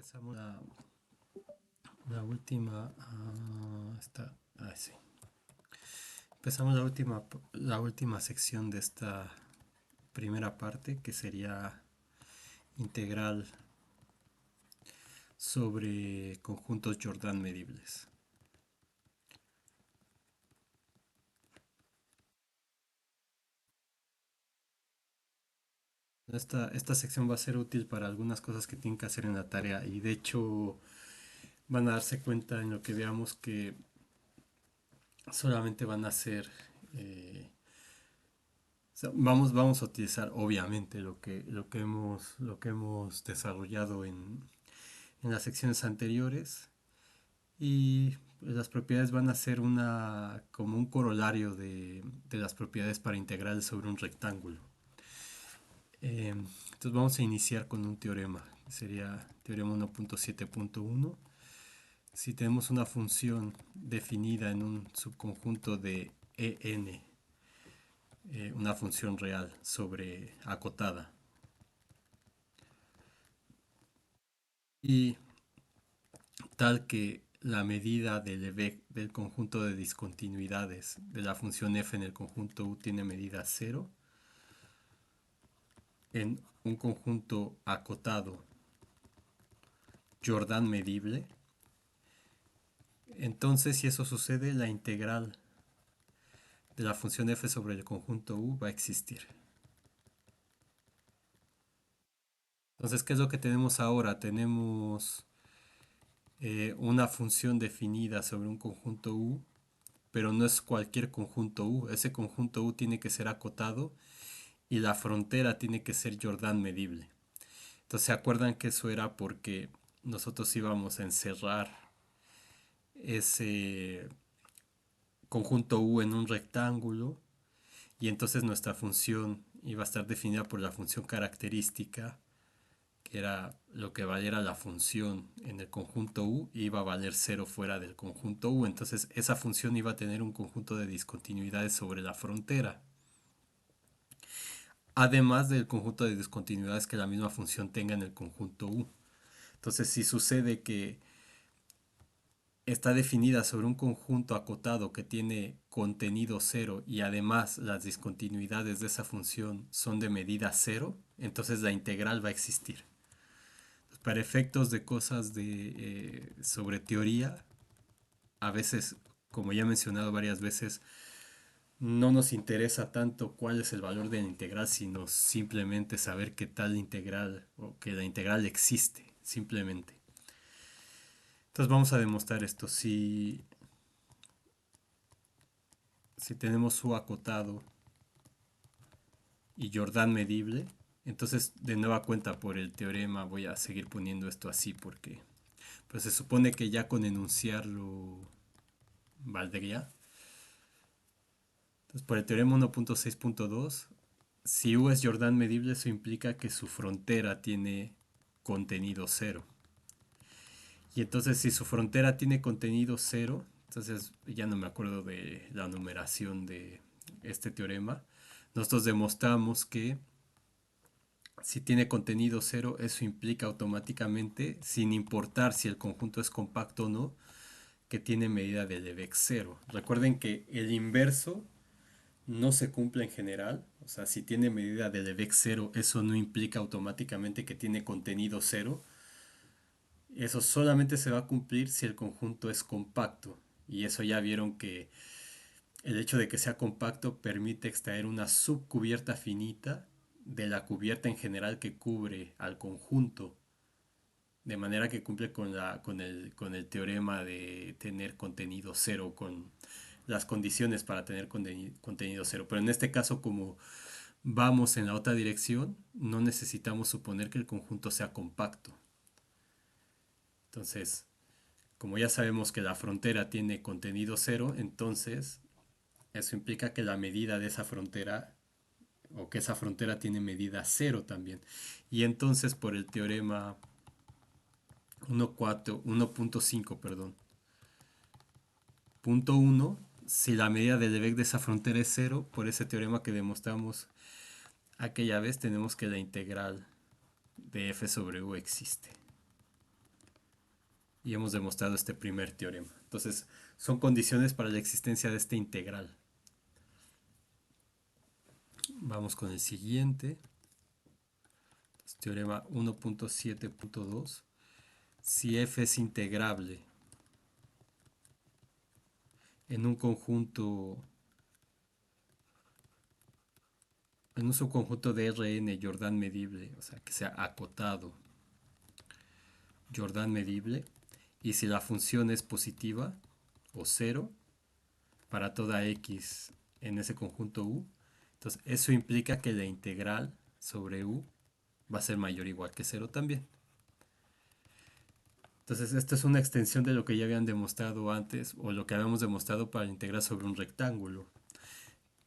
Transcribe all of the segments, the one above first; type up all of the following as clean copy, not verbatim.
Empezamos la última. Sí. Empezamos la última sección de esta primera parte, que sería integral sobre conjuntos Jordan medibles. Esta sección va a ser útil para algunas cosas que tienen que hacer en la tarea, y de hecho van a darse cuenta en lo que veamos que solamente van a ser o sea, vamos a utilizar obviamente lo que hemos desarrollado en las secciones anteriores, y pues, las propiedades van a ser como un corolario de las propiedades para integrales sobre un rectángulo. Entonces vamos a iniciar con un teorema, que sería teorema 1.7.1. Si tenemos una función definida en un subconjunto de en, una función real sobre acotada, y tal que la medida del conjunto de discontinuidades de la función f en el conjunto U tiene medida cero, en un conjunto acotado Jordan medible, entonces si eso sucede, la integral de la función f sobre el conjunto U va a existir. Entonces, ¿qué es lo que tenemos ahora? Tenemos una función definida sobre un conjunto U, pero no es cualquier conjunto U. Ese conjunto U tiene que ser acotado y la frontera tiene que ser Jordan medible. Entonces, ¿se acuerdan que eso era porque nosotros íbamos a encerrar ese conjunto U en un rectángulo, y entonces nuestra función iba a estar definida por la función característica, que era lo que valiera la función en el conjunto U, y iba a valer cero fuera del conjunto U? Entonces esa función iba a tener un conjunto de discontinuidades sobre la frontera, además del conjunto de discontinuidades que la misma función tenga en el conjunto U. Entonces, si sucede que está definida sobre un conjunto acotado que tiene contenido cero, y además las discontinuidades de esa función son de medida cero, entonces la integral va a existir. Para efectos de cosas sobre teoría, a veces, como ya he mencionado varias veces, no nos interesa tanto cuál es el valor de la integral, sino simplemente saber que tal integral o que la integral existe, simplemente. Entonces vamos a demostrar esto. Si tenemos su acotado y Jordan medible, entonces de nueva cuenta, por el teorema voy a seguir poniendo esto así, porque pues se supone que ya con enunciarlo valdría. Entonces, por el teorema 1.6.2, si U es Jordan medible, eso implica que su frontera tiene contenido cero. Y entonces, si su frontera tiene contenido cero, entonces ya no me acuerdo de la numeración de este teorema, nosotros demostramos que si tiene contenido cero, eso implica automáticamente, sin importar si el conjunto es compacto o no, que tiene medida de Lebesgue cero. Recuerden que el inverso no se cumple en general. O sea, si tiene medida de Lebesgue cero, eso no implica automáticamente que tiene contenido cero. Eso solamente se va a cumplir si el conjunto es compacto. Y eso ya vieron que el hecho de que sea compacto permite extraer una subcubierta finita de la cubierta en general que cubre al conjunto, de manera que cumple con el teorema de tener contenido cero, con las condiciones para tener contenido cero. Pero en este caso, como vamos en la otra dirección, no necesitamos suponer que el conjunto sea compacto. Entonces, como ya sabemos que la frontera tiene contenido cero, entonces eso implica que la medida de esa frontera, o que esa frontera tiene medida cero también. Y entonces, por el teorema 1.5, perdón, punto 1, si la medida del Lebesgue de esa frontera es cero, por ese teorema que demostramos aquella vez, tenemos que la integral de f sobre u existe. y hemos demostrado este primer teorema. Entonces, son condiciones para la existencia de este integral. Vamos con el siguiente. Teorema 1.7.2. Si f es integrable en un conjunto, en un subconjunto de Rn Jordan medible, o sea, que sea acotado Jordan medible, y si la función es positiva o cero para toda x en ese conjunto U, entonces eso implica que la integral sobre U va a ser mayor o igual que cero también. Entonces, esta es una extensión de lo que ya habían demostrado antes, o lo que habíamos demostrado para integrar sobre un rectángulo.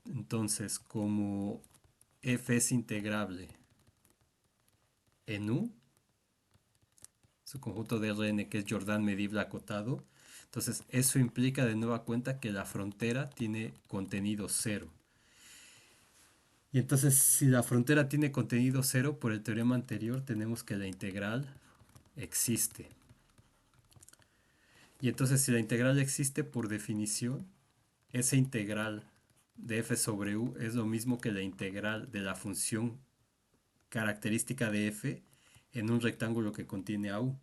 Entonces, como f es integrable en U, su conjunto de Rn que es Jordan medible acotado, entonces eso implica de nueva cuenta que la frontera tiene contenido cero. Y entonces, si la frontera tiene contenido cero, por el teorema anterior tenemos que la integral existe. Y entonces, si la integral existe, por definición, esa integral de f sobre u es lo mismo que la integral de la función característica de f en un rectángulo que contiene a u.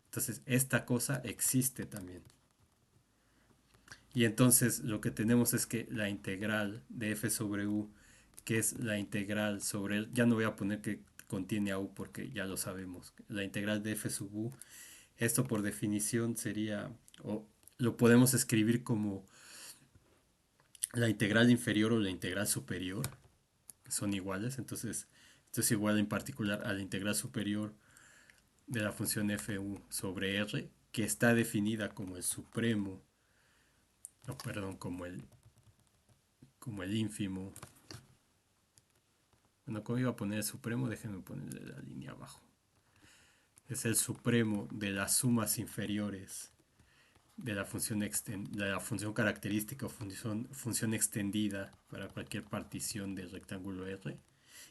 Entonces, esta cosa existe también. Y entonces lo que tenemos es que la integral de f sobre u, que es la integral sobre, ya no voy a poner que contiene a u porque ya lo sabemos, la integral de f sub u, esto por definición sería, o lo podemos escribir como la integral inferior o la integral superior, que son iguales, entonces esto es igual en particular a la integral superior de la función fu sobre r, que está definida como el supremo, no, perdón, como el ínfimo. Bueno, como iba a poner el supremo, déjenme ponerle la línea abajo. Es el supremo de las sumas inferiores de la función característica o función extendida para cualquier partición del rectángulo R.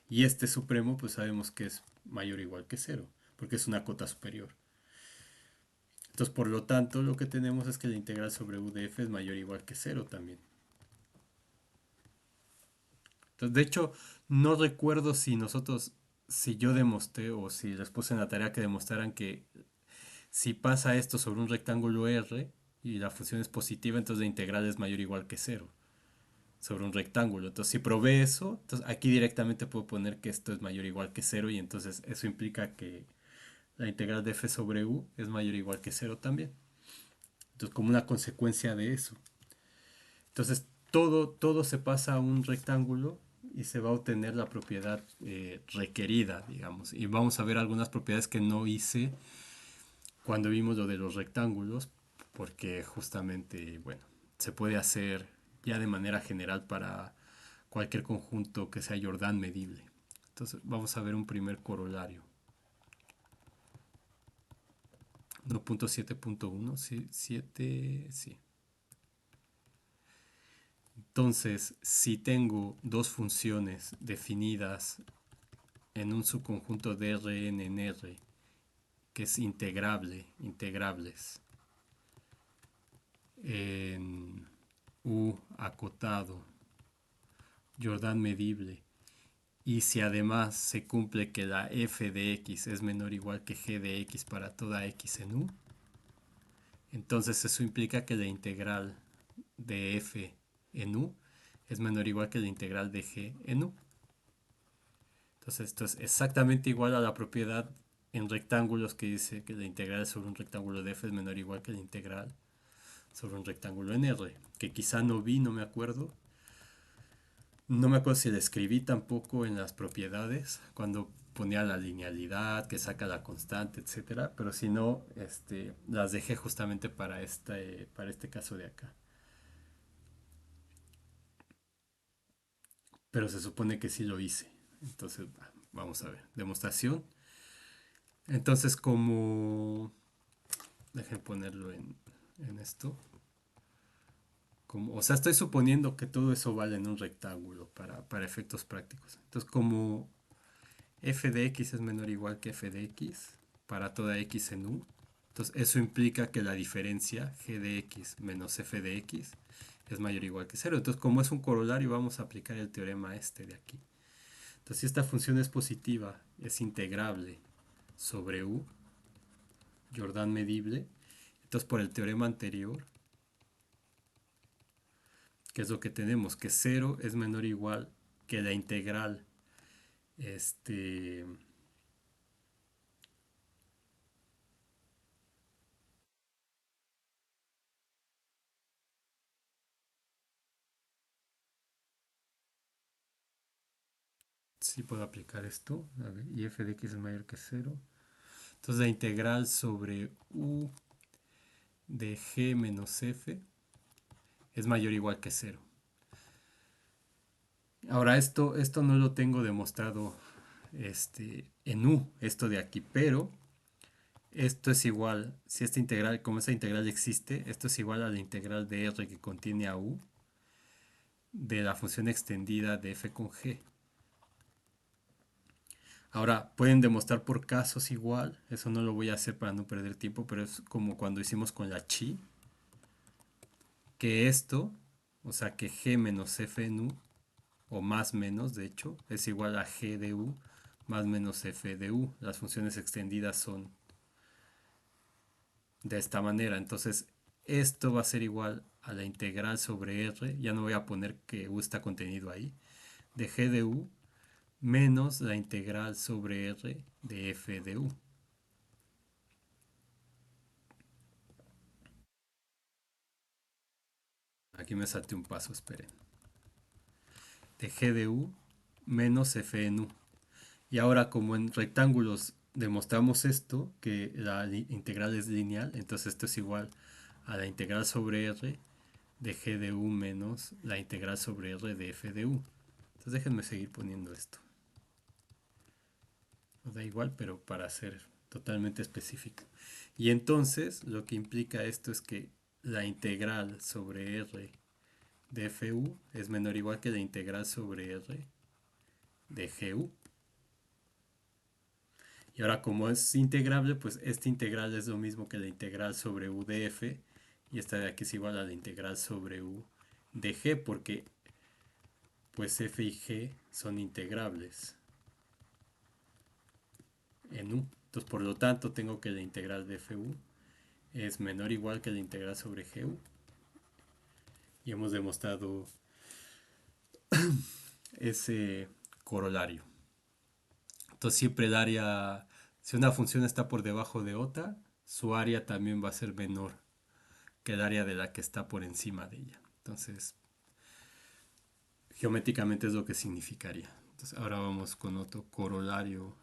Y este supremo, pues sabemos que es mayor o igual que cero, porque es una cota superior. Entonces, por lo tanto, lo que tenemos es que la integral sobre u de f es mayor o igual que cero también. Entonces, de hecho, no recuerdo si yo demostré o si les puse en la tarea que demostraran que si pasa esto sobre un rectángulo R y la función es positiva, entonces la integral es mayor o igual que cero sobre un rectángulo. Entonces, si probé eso, entonces aquí directamente puedo poner que esto es mayor o igual que cero y entonces eso implica que la integral de f sobre u es mayor o igual que cero también. Entonces, como una consecuencia de eso. Entonces, todo se pasa a un rectángulo y se va a obtener la propiedad requerida, digamos. Y vamos a ver algunas propiedades que no hice cuando vimos lo de los rectángulos, porque justamente, bueno, se puede hacer ya de manera general para cualquier conjunto que sea Jordan medible. Entonces, vamos a ver un primer corolario. 1.7.1, sí, 7, sí. Entonces, si tengo dos funciones definidas en un subconjunto de Rn en R, que es integrables, en U acotado, Jordan medible, y si además se cumple que la f de x es menor o igual que g de x para toda x en U, entonces eso implica que la integral de f en U es menor o igual que la integral de g en U. Entonces esto es exactamente igual a la propiedad en rectángulos que dice que la integral sobre un rectángulo de f es menor o igual que la integral sobre un rectángulo en R, que quizá no vi, no me acuerdo. No me acuerdo si la escribí tampoco en las propiedades, cuando ponía la linealidad, que saca la constante, etcétera, pero si no, las dejé justamente para este caso de acá. Pero se supone que sí lo hice. Entonces, vamos a ver. Demostración. Entonces, Dejen ponerlo en esto. O sea, estoy suponiendo que todo eso vale en un rectángulo para efectos prácticos. Entonces, como f de x es menor o igual que f de x para toda x en u, Entonces eso implica que la diferencia g de x menos f de x es mayor o igual que cero. Entonces como es un corolario vamos a aplicar el teorema este de aquí. Entonces si esta función es positiva, es integrable sobre u, Jordan medible. Entonces por el teorema anterior, ¿qué es lo que tenemos? Que cero es menor o igual que la integral este, sí puedo aplicar esto. A ver, y f de x es mayor que cero. Entonces la integral sobre u de g menos f es mayor o igual que cero. Ahora esto no lo tengo demostrado en u, esto de aquí, pero esto es igual, si esta integral, como esta integral existe, esto es igual a la integral de r que contiene a u de la función extendida de f con g. Ahora, pueden demostrar por casos igual, eso no lo voy a hacer para no perder tiempo, pero es como cuando hicimos con la chi, que esto, o sea que g menos f en u, o más menos de hecho, es igual a g de u más menos f de u. Las funciones extendidas son de esta manera, entonces esto va a ser igual a la integral sobre r, ya no voy a poner que u está contenido ahí, de g de u menos la integral sobre r de f de u. Aquí me salté un paso, esperen. De g de u menos f en u. Y ahora como en rectángulos demostramos esto, que la integral es lineal, entonces esto es igual a la integral sobre r de g de u menos la integral sobre r de f de u. Entonces déjenme seguir poniendo esto. Nos da igual, pero para ser totalmente específico. Y entonces lo que implica esto es que la integral sobre r de fu es menor o igual que la integral sobre r de gu. Y ahora como es integrable, pues esta integral es lo mismo que la integral sobre u de f. Y esta de aquí es igual a la integral sobre u de g, porque pues f y g son integrables en u. Entonces por lo tanto tengo que la integral de fu es menor o igual que la integral sobre gu. Y hemos demostrado ese corolario. Entonces siempre el área, si una función está por debajo de otra, su área también va a ser menor que el área de la que está por encima de ella. Entonces, geométricamente es lo que significaría. Entonces, ahora vamos con otro corolario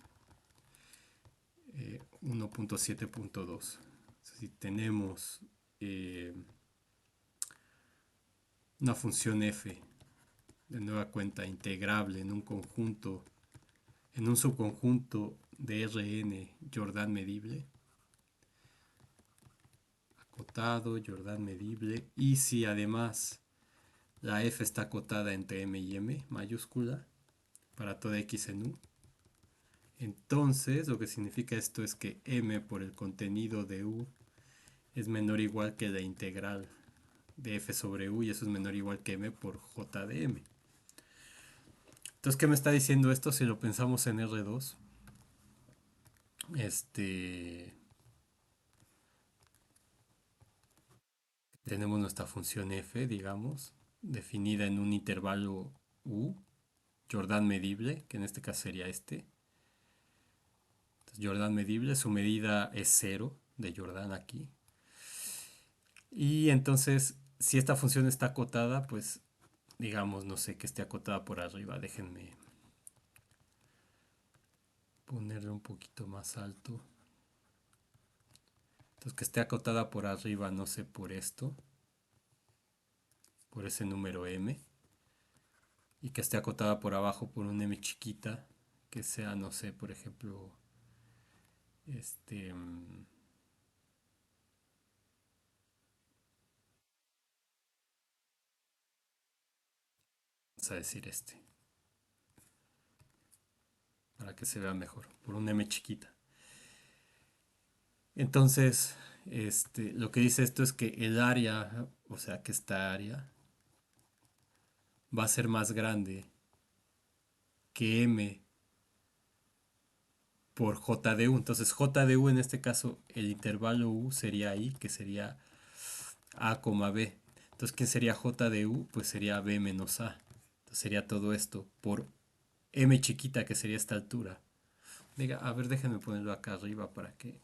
1.7.2. Si tenemos una función f de nueva cuenta integrable en un conjunto, en un subconjunto de Rn Jordan medible, acotado, Jordan medible, y si además la f está acotada entre m y m mayúscula para toda x en u, entonces lo que significa esto es que m por el contenido de u es menor o igual que la integral de f sobre u, y eso es menor o igual que m por j de m. Entonces, ¿qué me está diciendo esto? Si lo pensamos en R2, tenemos nuestra función f, digamos, definida en un intervalo u, Jordan medible, que en este caso sería este. Entonces, Jordan medible, su medida es 0 de Jordan aquí. Y entonces, si esta función está acotada, pues digamos, no sé, que esté acotada por arriba. Déjenme ponerle un poquito más alto. Entonces, que esté acotada por arriba, no sé, por esto, por ese número m. Y que esté acotada por abajo por un m chiquita, que sea, no sé, por ejemplo, este... vamos a decir para que se vea mejor, por un m chiquita. Entonces, lo que dice esto es que el área, o sea, que esta área va a ser más grande que M por J de U. Entonces, J de U en este caso, el intervalo U sería I, que sería A, B. Entonces, ¿quién sería J de U? Pues sería B menos A. Entonces, sería todo esto por M chiquita, que sería esta altura. Diga, a ver, déjenme ponerlo acá arriba para que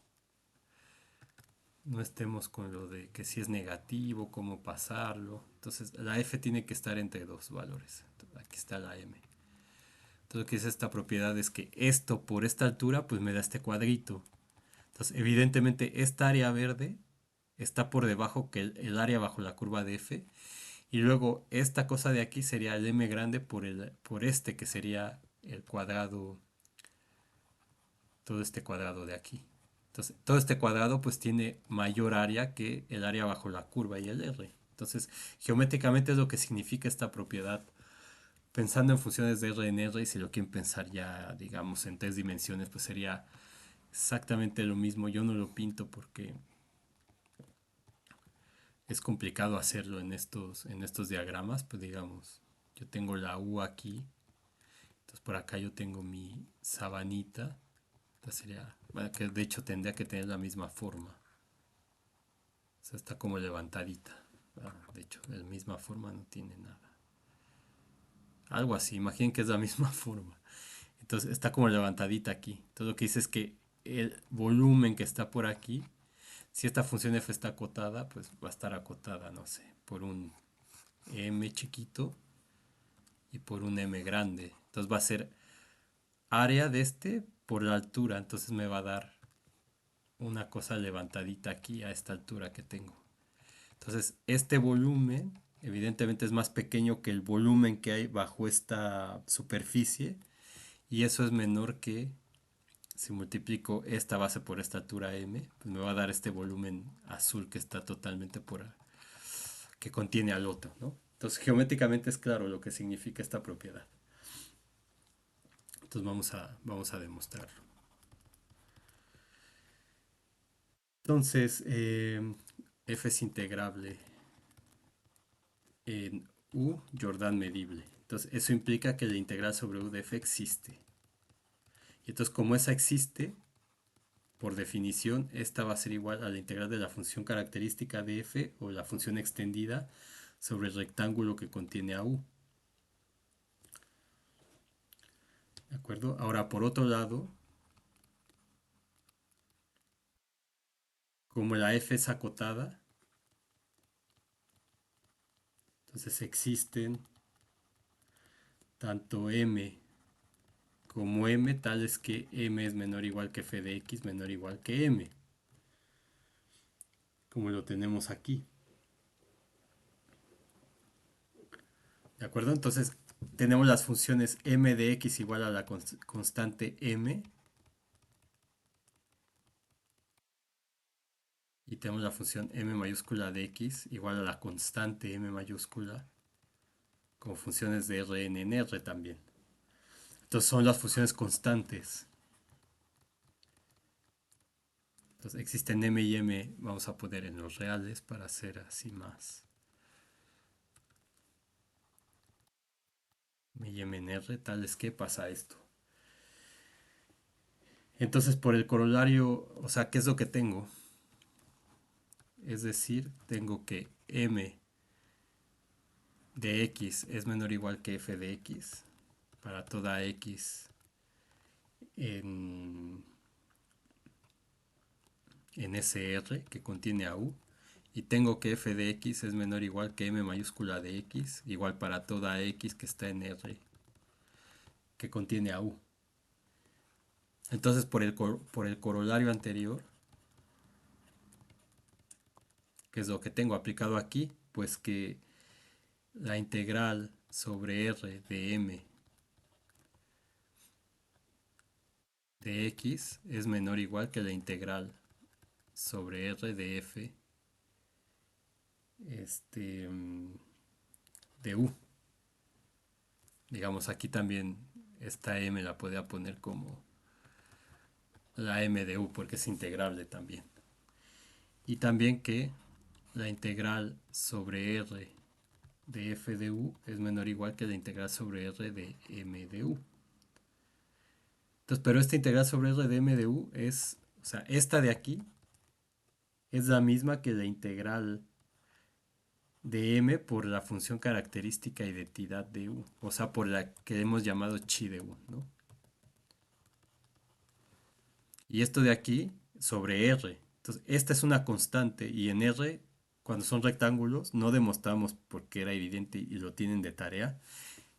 no estemos con lo de que si es negativo, cómo pasarlo. Entonces, la F tiene que estar entre dos valores. Entonces, aquí está la M. Entonces, lo que dice esta propiedad es que esto por esta altura, pues me da este cuadrito. Entonces, evidentemente, esta área verde está por debajo que el área bajo la curva de F. Y luego, esta cosa de aquí sería el M grande por este, que sería el cuadrado, todo este cuadrado de aquí. Entonces, todo este cuadrado pues tiene mayor área que el área bajo la curva y el R. Entonces, geométricamente es lo que significa esta propiedad. Pensando en funciones de R en R, y si lo quieren pensar ya, digamos, en tres dimensiones, pues sería exactamente lo mismo. Yo no lo pinto porque es complicado hacerlo en estos diagramas. Pues digamos, yo tengo la U aquí, entonces por acá yo tengo mi sabanita. Entonces sería, bueno, que de hecho tendría que tener la misma forma. O sea, está como levantadita. De hecho, de la misma forma no tiene nada. Algo así, imaginen que es la misma forma. Entonces está como levantadita aquí. Entonces lo que dice es que el volumen que está por aquí, si esta función f está acotada, pues va a estar acotada, no sé, por un m chiquito y por un m grande. Entonces va a ser área de este por la altura. Entonces me va a dar una cosa levantadita aquí a esta altura que tengo. Entonces, este volumen evidentemente es más pequeño que el volumen que hay bajo esta superficie y eso es menor que si multiplico esta base por esta altura m, pues me va a dar este volumen azul que está totalmente que contiene al otro, ¿no? Entonces, geométricamente es claro lo que significa esta propiedad. Entonces, vamos a demostrarlo. Entonces, f es integrable en U Jordan medible. Entonces, eso implica que la integral sobre U de f existe. Y entonces, como esa existe, por definición, esta va a ser igual a la integral de la función característica de f o la función extendida sobre el rectángulo que contiene a U. ¿De acuerdo? Ahora, por otro lado, como la f es acotada, entonces existen tanto m como m tales que m es menor o igual que f de x menor o igual que m, como lo tenemos aquí. ¿De acuerdo? Entonces tenemos las funciones m de x igual a la constante m y tenemos la función m mayúscula de x igual a la constante m mayúscula como funciones de Rn en R también. Entonces son las funciones constantes. Entonces existen m y m, vamos a poner en los reales para hacer así más. M y m en R, tal es que pasa esto. Entonces por el corolario, o sea, ¿qué es lo que tengo? Es decir, tengo que m de x es menor o igual que f de x para toda x en, en SR que contiene a u. Y tengo que f de x es menor o igual que m mayúscula de x, igual para toda x que está en R que contiene a u. Entonces por el corolario anterior, que es lo que tengo aplicado aquí, pues que la integral sobre R de m de x es menor o igual que la integral sobre R de f este, de u. Digamos, aquí también esta m la podría poner como la m de u porque es integrable también. Y también que la integral sobre r de f de u es menor o igual que la integral sobre r de m de u. Entonces, pero esta integral sobre r de m de u es, o sea, esta de aquí es la misma que la integral de m por la función característica identidad de u, o sea, por la que hemos llamado chi de u, ¿no? Y esto de aquí sobre r. Entonces, esta es una constante y en r, cuando son rectángulos, no demostramos porque era evidente y lo tienen de tarea.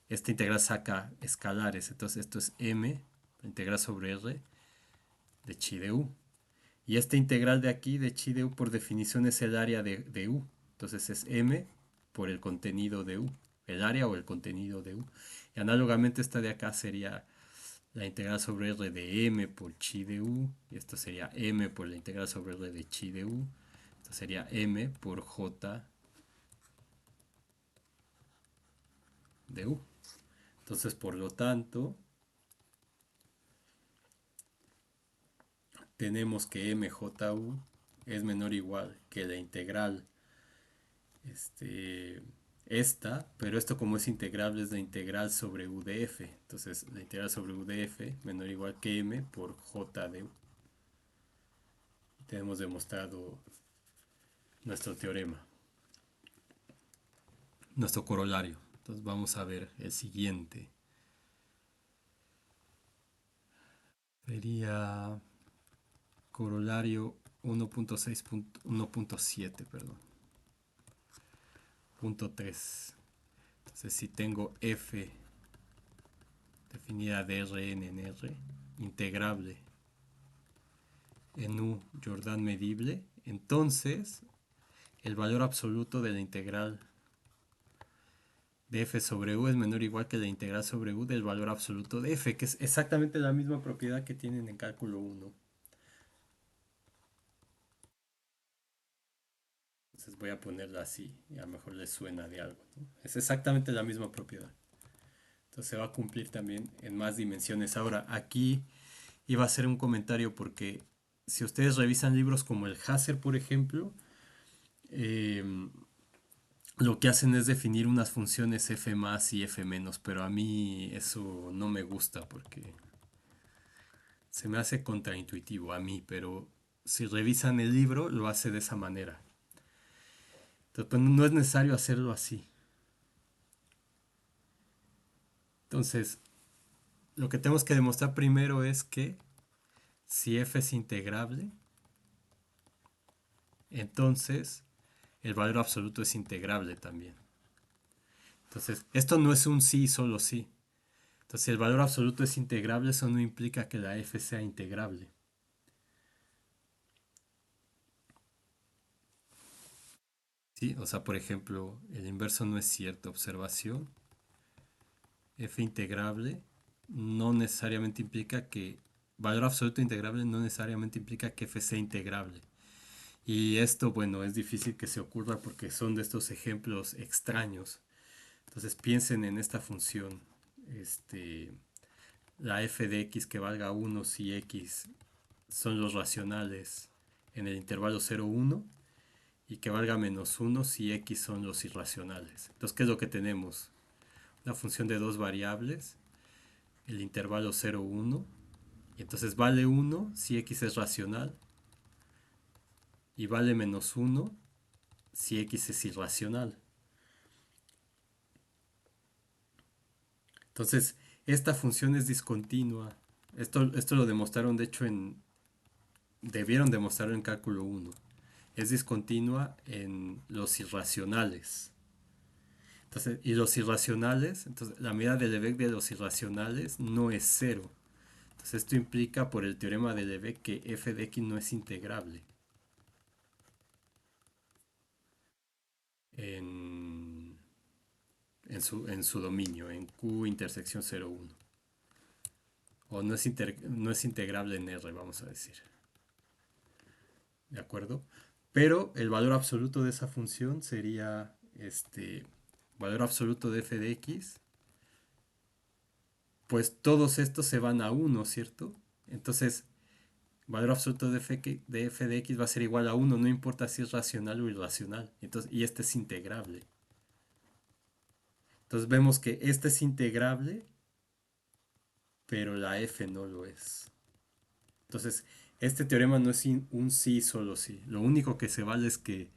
Esta integral saca escalares, entonces esto es m, la integral sobre r de chi de u. Y esta integral de aquí, de chi de u, por definición es el área de u. Entonces es m por el contenido de u, el área o el contenido de u. Y análogamente esta de acá sería la integral sobre r de m por chi de u. Y esto sería m por la integral sobre r de chi de u. Esto sería m por j de u. Entonces, por lo tanto, tenemos que mju es menor o igual que la integral este, esta, pero esto como es integrable es la integral sobre u de f. Entonces la integral sobre u de f menor o igual que m por j de u. Tenemos demostrado nuestro teorema, nuestro corolario. Entonces vamos a ver el siguiente. Sería corolario 1.6.1.7, perdón. Punto 3. Entonces si tengo f definida de Rn en R, integrable en U Jordan medible, entonces el valor absoluto de la integral de f sobre u es menor o igual que la integral sobre u del valor absoluto de f, que es exactamente la misma propiedad que tienen en cálculo 1. Entonces voy a ponerla así y a lo mejor les suena de algo, ¿no? Es exactamente la misma propiedad. Entonces se va a cumplir también en más dimensiones. Ahora, aquí iba a hacer un comentario porque si ustedes revisan libros como el Hasser, por ejemplo, eh, lo que hacen es definir unas funciones f más y f menos, pero a mí eso no me gusta porque se me hace contraintuitivo a mí, pero si revisan el libro lo hace de esa manera. Entonces, pues, no es necesario hacerlo así. Entonces, lo que tenemos que demostrar primero es que si f es integrable, entonces el valor absoluto es integrable también. Entonces, esto no es un sí, solo sí. Entonces, si el valor absoluto es integrable, eso no implica que la f sea integrable. ¿Sí? O sea, por ejemplo, el inverso no es cierto. Observación. F integrable no necesariamente implica que... Valor absoluto integrable no necesariamente implica que f sea integrable. Y esto, bueno, es difícil que se ocurra porque son de estos ejemplos extraños. Entonces piensen en esta función. Este, la f de x que valga 1 si x son los racionales en el intervalo 0,1 y que valga menos 1 si x son los irracionales. Entonces, ¿qué es lo que tenemos? Una función de dos variables, el intervalo 0,1, y entonces vale 1 si x es racional y vale menos 1 si x es irracional. Entonces, esta función es discontinua. Esto lo demostraron, de hecho, debieron demostrarlo en cálculo 1. Es discontinua en los irracionales. Entonces, y los irracionales, entonces la medida de Lebesgue de los irracionales no es cero. Entonces esto implica por el teorema de Lebesgue que f de x no es integrable en, en su dominio, en Q intersección 0,1. O no es integrable en R, vamos a decir. ¿De acuerdo? Pero el valor absoluto de esa función sería este valor absoluto de f de x. Pues todos estos se van a 1, ¿cierto? Entonces, valor absoluto de f de x va a ser igual a uno, no importa si es racional o irracional. Entonces, y este es integrable. Entonces vemos que este es integrable, pero la f no lo es. Entonces, este teorema no es un sí, solo sí. Lo único que se vale es que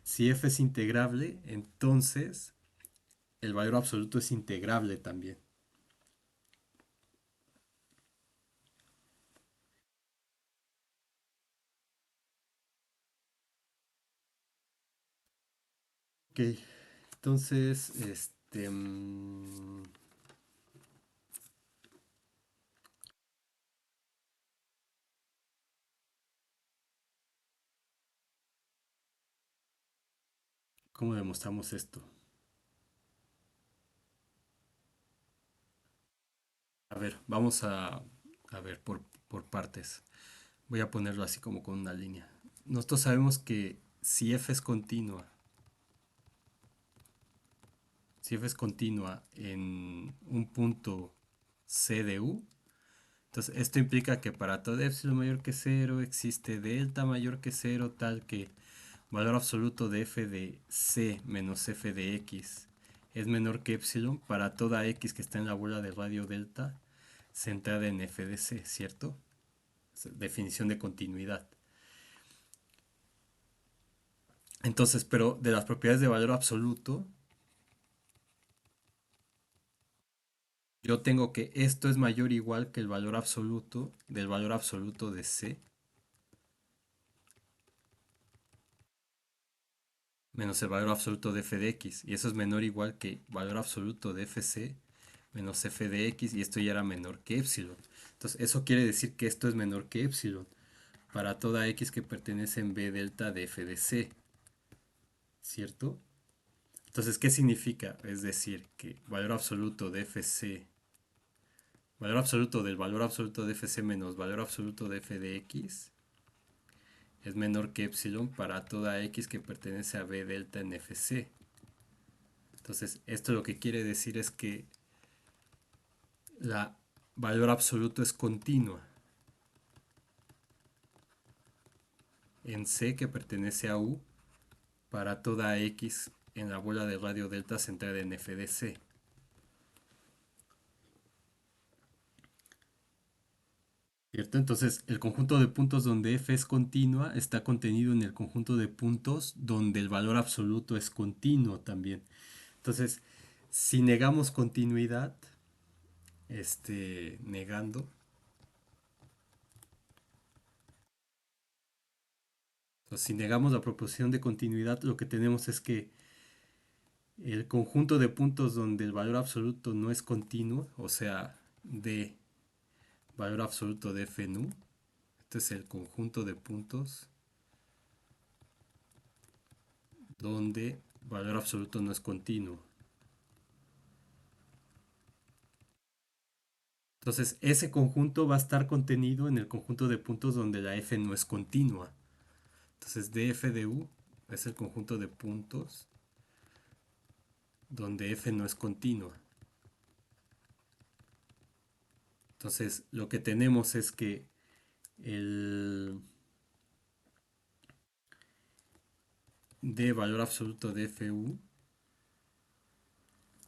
si f es integrable, entonces el valor absoluto es integrable también. Ok, entonces, ¿cómo demostramos esto? A ver, vamos a ver por partes. Voy a ponerlo así como con una línea. Nosotros sabemos que si f es continua en un punto C de U, entonces esto implica que para todo epsilon mayor que cero existe delta mayor que cero tal que valor absoluto de f de c menos f de x es menor que epsilon para toda x que está en la bola de radio delta centrada en f de c, ¿cierto? Definición de continuidad. Entonces, pero de las propiedades de valor absoluto, yo tengo que esto es mayor o igual que el valor absoluto del valor absoluto de c menos el valor absoluto de f de x. Y eso es menor o igual que valor absoluto de fc menos f de x. Y esto ya era menor que epsilon. Entonces, eso quiere decir que esto es menor que epsilon para toda x que pertenece en b delta de f de c. ¿Cierto? Entonces, ¿qué significa? Es decir, que valor absoluto de fc, valor absoluto del valor absoluto de fc menos valor absoluto de f de x es menor que epsilon para toda x que pertenece a b delta en fc. Entonces, esto lo que quiere decir es que la valor absoluto es continua en C que pertenece a U para toda X en la bola de radio delta centrada en f de C. ¿Cierto? Entonces, el conjunto de puntos donde f es continua está contenido en el conjunto de puntos donde el valor absoluto es continuo también. Entonces, si negamos continuidad, negando, si negamos la proposición de continuidad, lo que tenemos es que el conjunto de puntos donde el valor absoluto no es continuo, o sea, de valor absoluto de f nu, este es el conjunto de puntos donde valor absoluto no es continuo. Entonces, ese conjunto va a estar contenido en el conjunto de puntos donde la f no es continua. Entonces, df de u es el conjunto de puntos donde f no es continua. Entonces, lo que tenemos es que el d valor absoluto de fu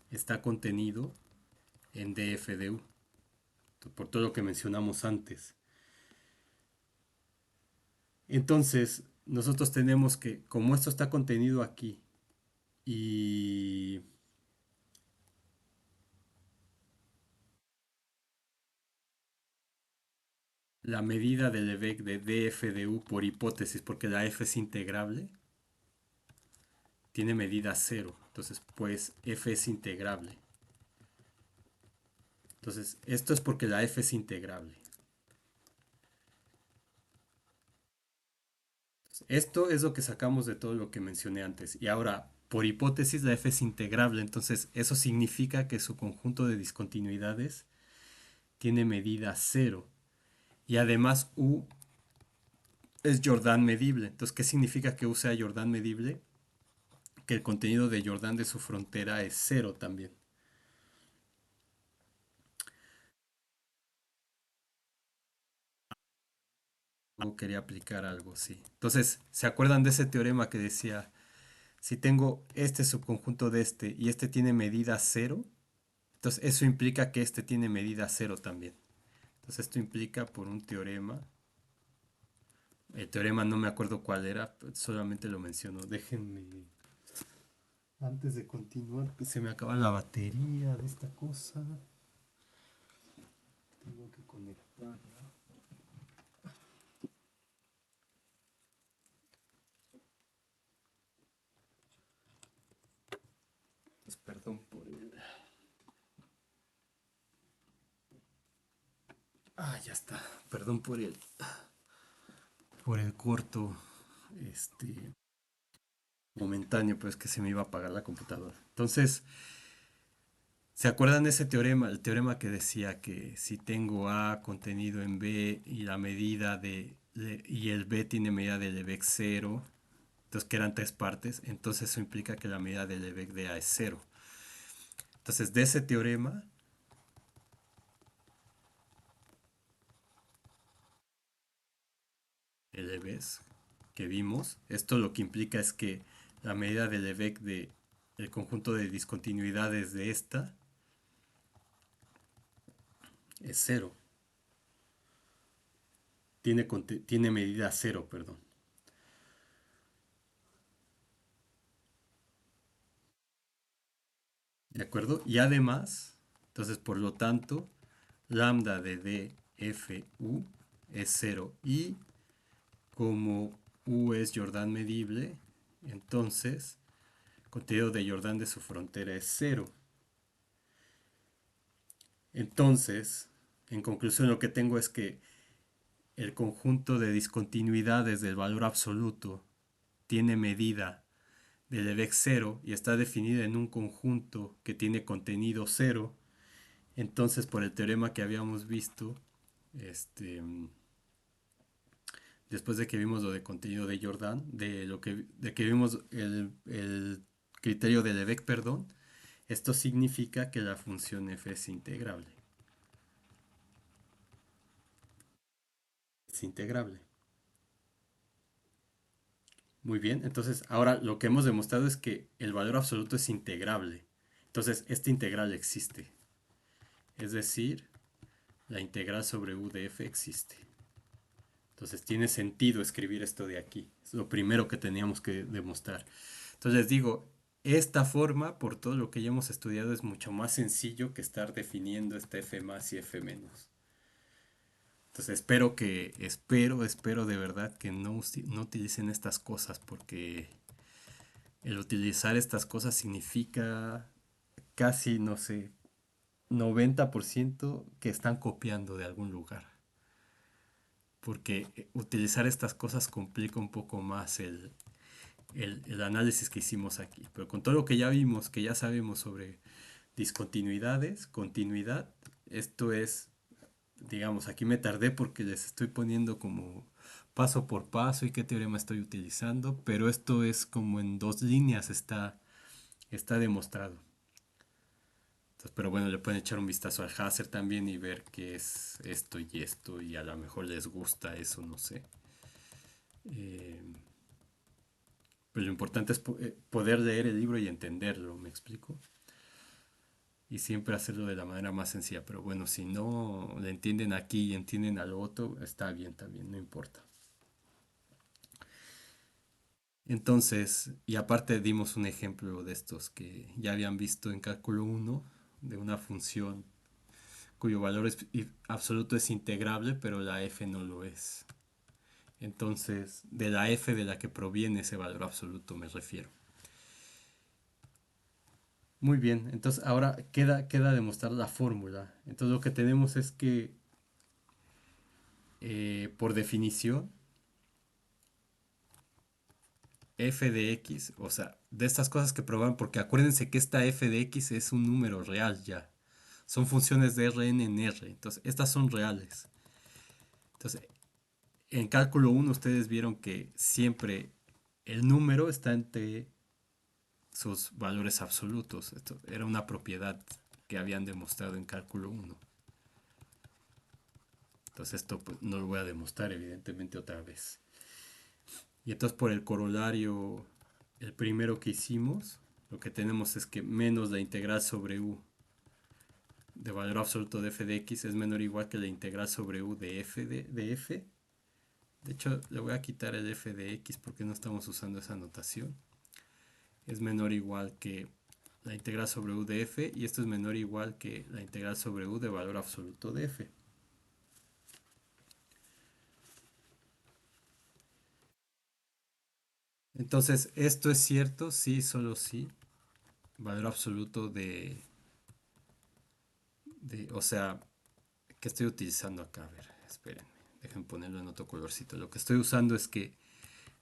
está contenido en df de u, por todo lo que mencionamos antes. Entonces, nosotros tenemos que, como esto está contenido aquí y la medida del Lebesgue de df de u por hipótesis, porque la f es integrable, tiene medida cero. Entonces, pues f es integrable. Entonces, esto es porque la f es integrable. Esto es lo que sacamos de todo lo que mencioné antes. Y ahora, por hipótesis, la f es integrable. Entonces, eso significa que su conjunto de discontinuidades tiene medida cero. Y además, u es Jordan medible. Entonces, ¿qué significa que u sea Jordan medible? Que el contenido de Jordan de su frontera es cero también. Luego quería aplicar algo, sí. Entonces, ¿se acuerdan de ese teorema que decía, si tengo este subconjunto de este y este tiene medida cero, entonces eso implica que este tiene medida cero también. Entonces esto implica por un teorema. El teorema no me acuerdo cuál era, solamente lo menciono. Déjenme, antes de continuar, que se me acaba la batería de esta cosa. Tengo que conectarla. Pues perdón por el... Ah, ya está. Perdón por el corto, este, momentáneo, pero es que se me iba a apagar la computadora. Entonces, ¿se acuerdan de ese teorema? El teorema que decía que si tengo A contenido en B y la medida y el B tiene medida del Lebesgue cero, entonces que eran tres partes, entonces eso implica que la medida del Lebesgue de A es cero. Entonces, de ese teorema, el Lebesgue que vimos, esto lo que implica es que la medida del Lebesgue del conjunto de discontinuidades de esta es cero. Tiene medida cero, perdón. ¿De acuerdo? Y además, entonces por lo tanto, lambda de dfu es cero. Y como u es Jordan medible, entonces contenido de Jordan de su frontera es cero. Entonces, en conclusión, lo que tengo es que el conjunto de discontinuidades del valor absoluto tiene medida del Lebesgue cero y está definida en un conjunto que tiene contenido cero. Entonces, por el teorema que habíamos visto, este, después de que vimos lo de contenido de Jordan, de que vimos el criterio de Lebesgue, perdón, esto significa que la función f es integrable. Es integrable. Muy bien, entonces ahora lo que hemos demostrado es que el valor absoluto es integrable. Entonces, esta integral existe. Es decir, la integral sobre u de f existe. Entonces, tiene sentido escribir esto de aquí. Es lo primero que teníamos que demostrar. Entonces, les digo, esta forma, por todo lo que ya hemos estudiado, es mucho más sencillo que estar definiendo esta f más y f menos. Entonces, espero de verdad que no utilicen estas cosas porque el utilizar estas cosas significa casi, no sé, 90% que están copiando de algún lugar. Porque utilizar estas cosas complica un poco más el análisis que hicimos aquí. Pero con todo lo que ya vimos, que ya sabemos sobre discontinuidades, continuidad, esto es, digamos, aquí me tardé porque les estoy poniendo como paso por paso y qué teorema estoy utilizando, pero esto es como en dos líneas está demostrado. Entonces, pero bueno, le pueden echar un vistazo al Hazer también y ver qué es esto y a lo mejor les gusta eso, no sé. Eh, pero lo importante es poder leer el libro y entenderlo, ¿me explico? Y siempre hacerlo de la manera más sencilla. Pero bueno, si no le entienden aquí y entienden al otro, está bien también, no importa. Entonces, y aparte dimos un ejemplo de estos que ya habían visto en cálculo uno de una función cuyo valor absoluto es integrable, pero la f no lo es. Entonces, de la f de la que proviene ese valor absoluto me refiero. Muy bien, entonces ahora queda demostrar la fórmula. Entonces lo que tenemos es que, por definición, f de x, o sea, de estas cosas que probaron, porque acuérdense que esta f de x es un número real ya. Son funciones de Rn en R, entonces estas son reales. Entonces, en cálculo uno ustedes vieron que siempre el número está entre sus valores absolutos. Esto era una propiedad que habían demostrado en cálculo uno. Entonces esto pues, no lo voy a demostrar evidentemente otra vez. Y entonces por el corolario, el primero que hicimos, lo que tenemos es que menos la integral sobre u de valor absoluto de f de x es menor o igual que la integral sobre u de f de f. De hecho, le voy a quitar el f de x porque no estamos usando esa notación. Es menor o igual que la integral sobre u de f y esto es menor o igual que la integral sobre u de valor absoluto de f. Entonces, ¿esto es cierto? Sí, solo sí. Valor absoluto o sea, ¿qué estoy utilizando acá? A ver, espérenme, dejen ponerlo en otro colorcito. Lo que estoy usando es que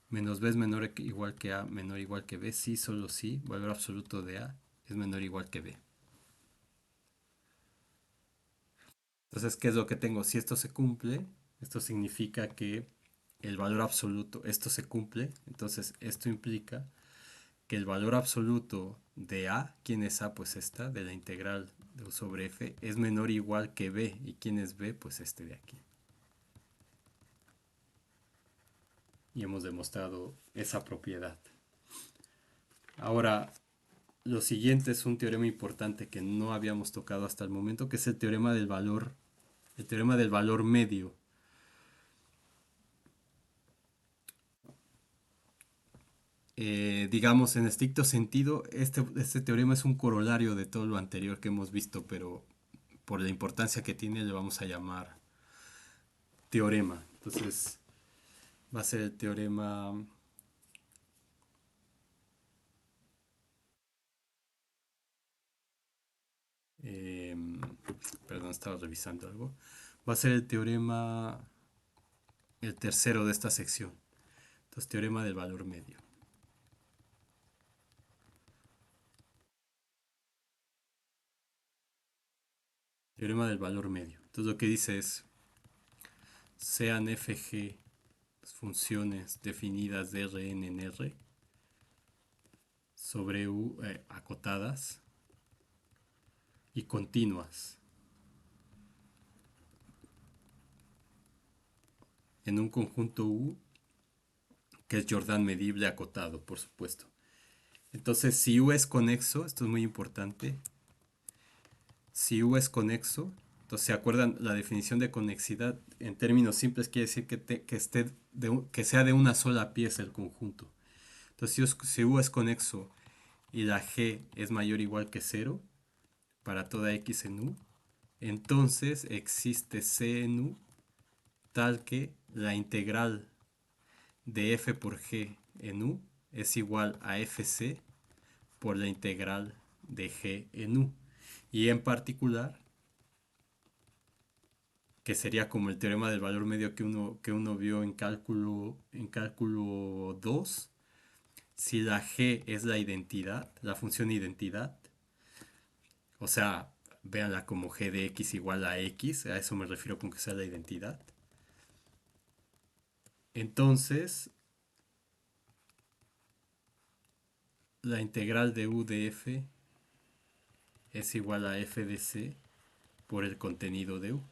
menos b es menor o igual que a, menor o igual que b, sí, solo sí. Valor absoluto de a es menor o igual que b. Entonces, ¿qué es lo que tengo? Si esto se cumple, esto significa que el valor absoluto, esto se cumple, entonces esto implica que el valor absoluto de a, ¿quién es a? Pues esta, de la integral de u sobre f, es menor o igual que b. ¿Y quién es b? Pues este de aquí. Y hemos demostrado esa propiedad. Ahora, lo siguiente es un teorema importante que no habíamos tocado hasta el momento, que es el teorema del valor medio. Digamos, en estricto sentido, este teorema es un corolario de todo lo anterior que hemos visto, pero por la importancia que tiene le vamos a llamar teorema. Entonces, va a ser el teorema... eh, perdón, estaba revisando algo. Va a ser el teorema, el tercero de esta sección. Entonces, teorema del valor medio. Teorema del valor medio. Entonces, lo que dice es, sean fg funciones definidas de Rn en R sobre U acotadas y continuas en un conjunto U que es Jordan medible acotado, por supuesto. Entonces, si U es conexo, esto es muy importante, si U es conexo, entonces se acuerdan la definición de conexidad en términos simples quiere decir que sea de una sola pieza el conjunto. Entonces, si U es conexo y la G es mayor o igual que cero para toda X en U, entonces existe C en U tal que la integral de f por g en u es igual a fc por la integral de g en u. Y en particular, que sería como el teorema del valor medio que uno vio en cálculo 2, si la g es la identidad, la función identidad, o sea, véanla como g de x igual a x, a eso me refiero con que sea la identidad. Entonces, la integral de u de f es igual a f de c por el contenido de u.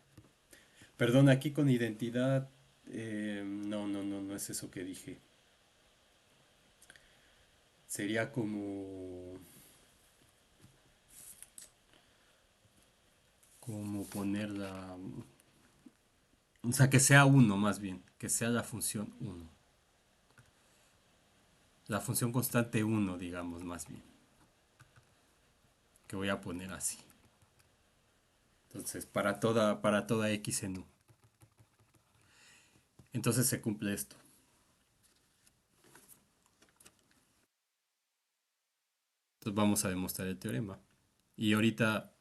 Perdón, aquí con identidad, no, no, no, no es eso que dije. Sería como ponerla, o sea, que sea uno más bien, que sea la función uno. La función constante uno, digamos, más bien. Que voy a poner así. Entonces, para toda x en u. Entonces se cumple esto. Entonces vamos a demostrar el teorema. Y ahorita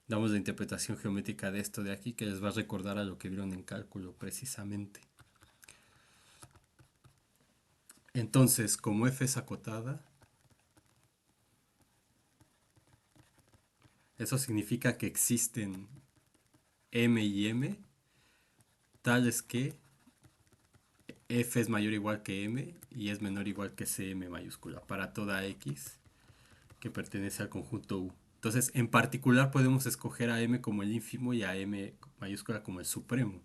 damos la interpretación geométrica de esto de aquí que les va a recordar a lo que vieron en cálculo precisamente. Entonces, como f es acotada, eso significa que existen m y m tales que f es mayor o igual que m y es menor o igual que cm mayúscula para toda x que pertenece al conjunto U. Entonces, en particular podemos escoger a m como el ínfimo y a m mayúscula como el supremo.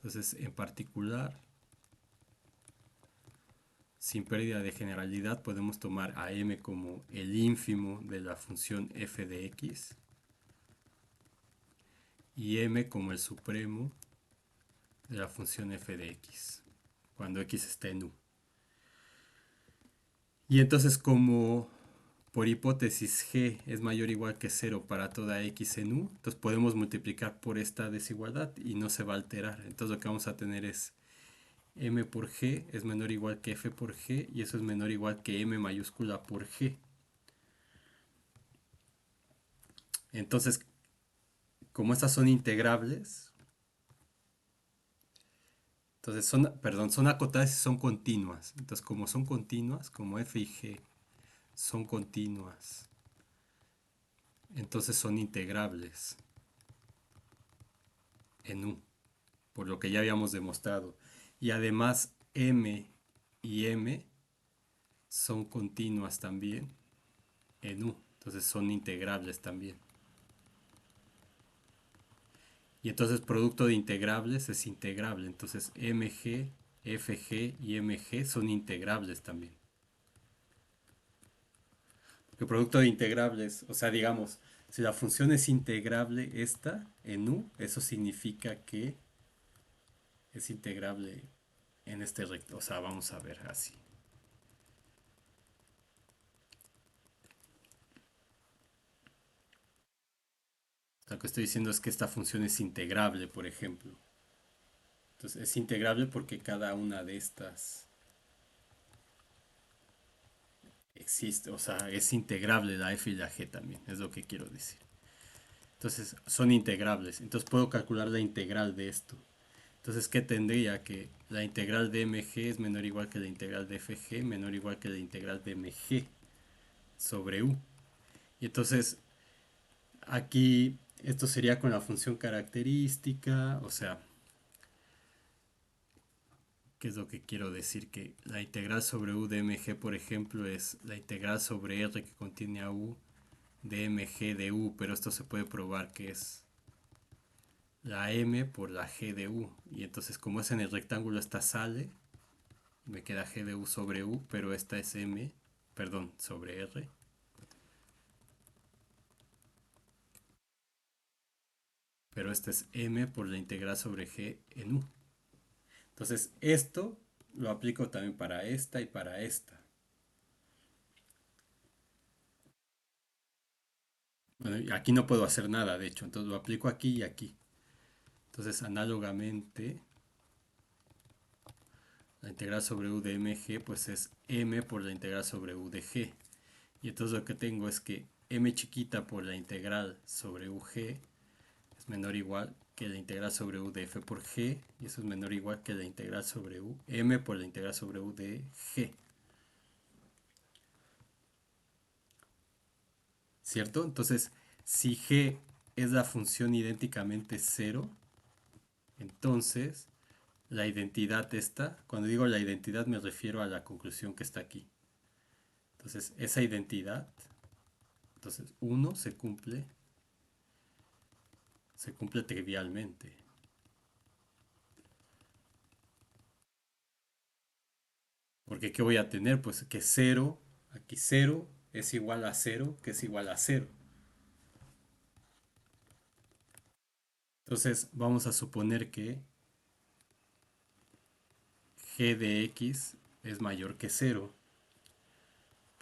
Entonces, en particular, sin pérdida de generalidad, podemos tomar a m como el ínfimo de la función f de x y m como el supremo de la función f de x, cuando x está en u. Y entonces, como por hipótesis g es mayor o igual que 0 para toda x en u, entonces podemos multiplicar por esta desigualdad y no se va a alterar. Entonces lo que vamos a tener es m por g es menor o igual que f por g, y eso es menor o igual que m mayúscula por g. Entonces, como estas son integrables, entonces son acotadas y son continuas. Entonces, como son continuas, como f y g son continuas, entonces son integrables en u, por lo que ya habíamos demostrado. Y además m y m son continuas también en u, entonces son integrables también. Y entonces producto de integrables es integrable, entonces mg, fg y mg son integrables también. Porque producto de integrables, o sea, digamos, si la función es integrable esta en u, eso significa que es integrable en este recto. O sea, vamos a ver así. Lo que estoy diciendo es que esta función es integrable, por ejemplo. Entonces es integrable porque cada una de estas existe, o sea, es integrable la f y la g también, es lo que quiero decir. Entonces son integrables, entonces puedo calcular la integral de esto. Entonces, ¿qué tendría? Que la integral de mg es menor o igual que la integral de fg, menor o igual que la integral de mg sobre u. Y entonces, aquí esto sería con la función característica, o sea, ¿qué es lo que quiero decir? Que la integral sobre u de mg, por ejemplo, es la integral sobre r que contiene a u de mg de u, pero esto se puede probar que es la m por la g de u. Y entonces, como es en el rectángulo, esta sale, me queda g de u sobre u, pero esta es m, perdón, sobre r. Pero esta es m por la integral sobre g en u. Entonces, esto lo aplico también para esta y para esta. Bueno, aquí no puedo hacer nada, de hecho, entonces lo aplico aquí y aquí. Entonces, análogamente, la integral sobre u de mg pues es m por la integral sobre u de g. Y entonces lo que tengo es que m chiquita por la integral sobre ug es menor o igual que la integral sobre u de f por g, y eso es menor o igual que la integral sobre u, m por la integral sobre u de g. ¿Cierto? Entonces, si g es la función idénticamente 0, entonces la identidad esta, cuando digo la identidad me refiero a la conclusión que está aquí. Entonces, esa identidad, entonces 1 se cumple trivialmente. Porque ¿qué voy a tener? Pues que 0, aquí 0 es igual a 0, que es igual a 0. Entonces vamos a suponer que g de x es mayor que 0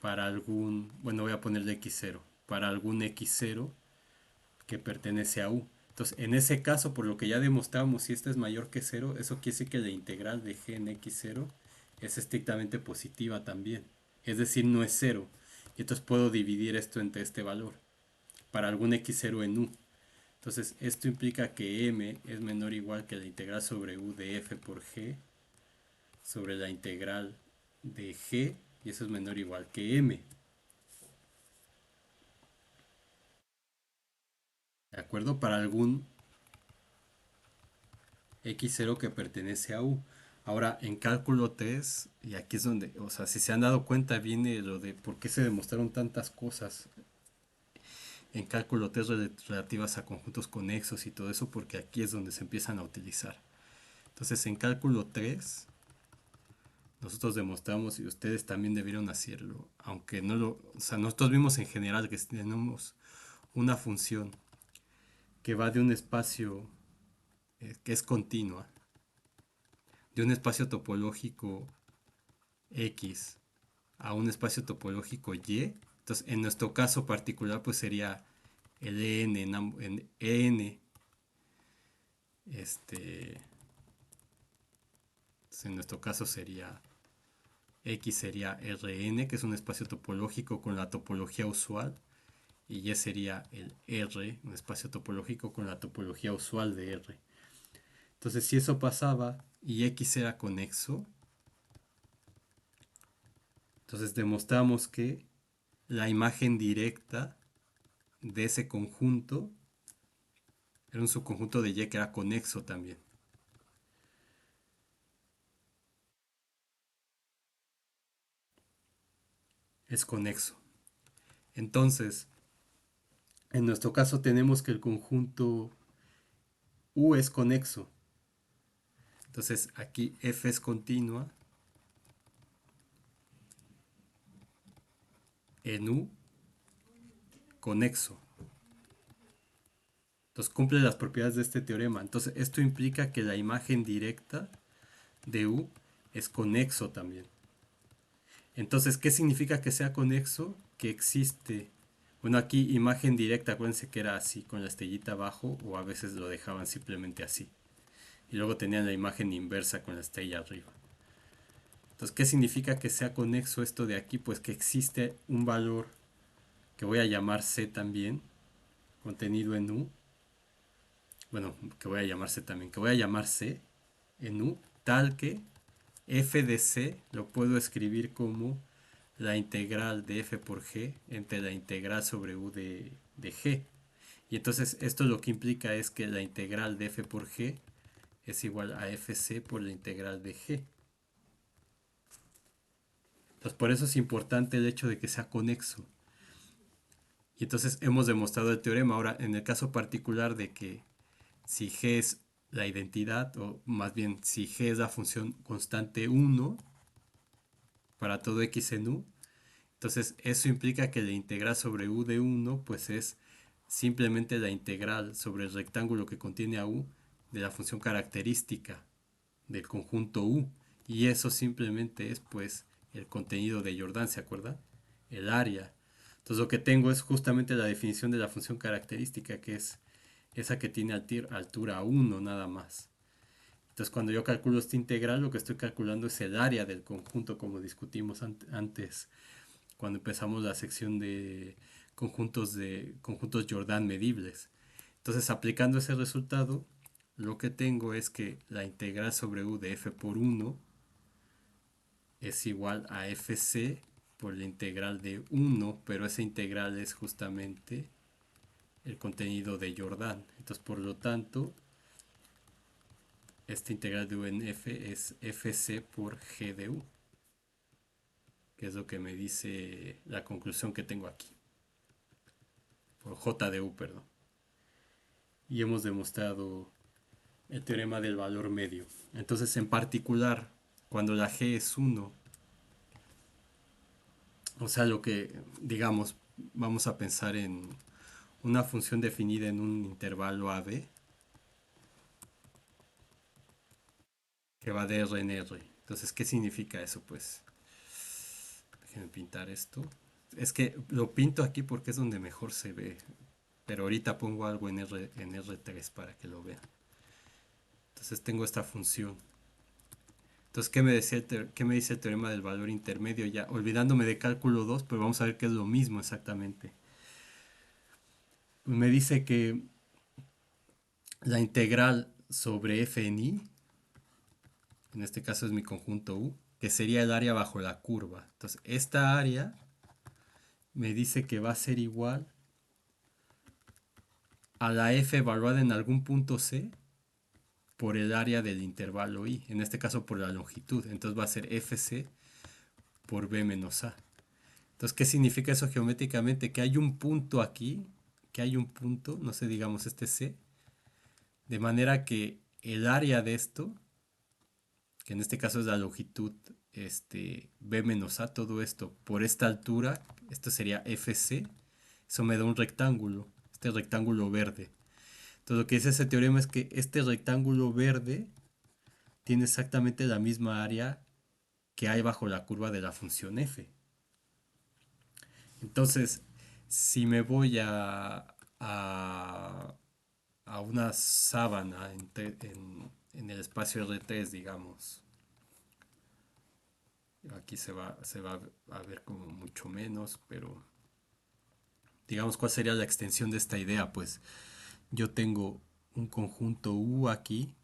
para algún, bueno, voy a ponerle x0, para algún x0 que pertenece a u. Entonces, en ese caso, por lo que ya demostramos, si este es mayor que 0, eso quiere decir que la integral de g en x0 es estrictamente positiva también. Es decir, no es 0. Y entonces puedo dividir esto entre este valor para algún x0 en u. Entonces, esto implica que m es menor o igual que la integral sobre u de f por g sobre la integral de g, y eso es menor o igual que m. ¿De acuerdo? Para algún x0 que pertenece a u. Ahora, en cálculo 3, y aquí es donde, o sea, si se han dado cuenta, viene lo de por qué se demostraron tantas cosas en cálculo 3 relativas a conjuntos conexos y todo eso, porque aquí es donde se empiezan a utilizar. Entonces en cálculo 3 nosotros demostramos y ustedes también debieron hacerlo, aunque no lo, o sea, nosotros vimos en general que tenemos una función que va de un espacio que es continua, de un espacio topológico X a un espacio topológico Y. Entonces, en nuestro caso particular, pues sería el EN en EN, este, en nuestro caso sería X sería Rn, que es un espacio topológico con la topología usual, y Y sería el R, un espacio topológico con la topología usual de R. Entonces, si eso pasaba y X era conexo, entonces demostramos que la imagen directa de ese conjunto era un subconjunto de Y que era conexo también. Es conexo. Entonces, en nuestro caso tenemos que el conjunto U es conexo. Entonces aquí F es continua en U conexo. Entonces cumple las propiedades de este teorema. Entonces esto implica que la imagen directa de U es conexo también. Entonces, ¿qué significa que sea conexo? Que existe. Bueno, aquí imagen directa, acuérdense que era así, con la estrellita abajo, o a veces lo dejaban simplemente así. Y luego tenían la imagen inversa con la estrella arriba. Entonces, ¿qué significa que sea conexo esto de aquí? Pues que existe un valor que voy a llamar C también, contenido en U. Bueno, que voy a llamar C también, que voy a llamar C en U, tal que f de C lo puedo escribir como la integral de f por g entre la integral sobre u de g. Y entonces esto lo que implica es que la integral de f por g es igual a fc por la integral de g. Entonces por eso es importante el hecho de que sea conexo. Y entonces hemos demostrado el teorema. Ahora, en el caso particular de que si g es la identidad, o más bien si g es la función constante 1 para todo x en u, entonces eso implica que la integral sobre u de 1 pues es simplemente la integral sobre el rectángulo que contiene a u de la función característica del conjunto u. Y eso simplemente es pues el contenido de Jordan, ¿se acuerda? El área. Entonces lo que tengo es justamente la definición de la función característica, que es esa que tiene altura 1 nada más. Entonces cuando yo calculo esta integral, lo que estoy calculando es el área del conjunto, como discutimos antes cuando empezamos la sección de conjuntos Jordan medibles. Entonces, aplicando ese resultado, lo que tengo es que la integral sobre u de f por 1 es igual a fc por la integral de 1, pero esa integral es justamente el contenido de Jordan. Entonces, por lo tanto, esta integral de u en f es fc por g de u, que es lo que me dice la conclusión que tengo aquí, por j de u, perdón. Y hemos demostrado el teorema del valor medio. Entonces, en particular, cuando la g es 1, o sea, lo que, digamos, vamos a pensar en una función definida en un intervalo AB que va de R en R. Entonces, ¿qué significa eso? Pues, déjenme pintar esto. Es que lo pinto aquí porque es donde mejor se ve. Pero ahorita pongo algo en R3 para que lo vean. Entonces tengo esta función. Entonces, ¿qué me dice el teorema del valor intermedio? Ya olvidándome de cálculo 2, pero vamos a ver que es lo mismo exactamente. Pues me dice que la integral sobre f en este caso es mi conjunto U, que sería el área bajo la curva. Entonces, esta área me dice que va a ser igual a la f evaluada en algún punto C por el área del intervalo I, en este caso por la longitud. Entonces va a ser fc por b menos a. Entonces, ¿qué significa eso geométricamente? Que hay un punto aquí, que hay un punto, no sé, digamos este C, de manera que el área de esto que en este caso es la longitud b menos a, todo esto por esta altura, esto sería FC, eso me da un rectángulo, este rectángulo verde. Entonces lo que dice ese teorema es que este rectángulo verde tiene exactamente la misma área que hay bajo la curva de la función f. Entonces, si me voy a una sábana en el espacio R3, digamos, aquí se va a ver como mucho menos, pero digamos, ¿cuál sería la extensión de esta idea? Pues yo tengo un conjunto U aquí.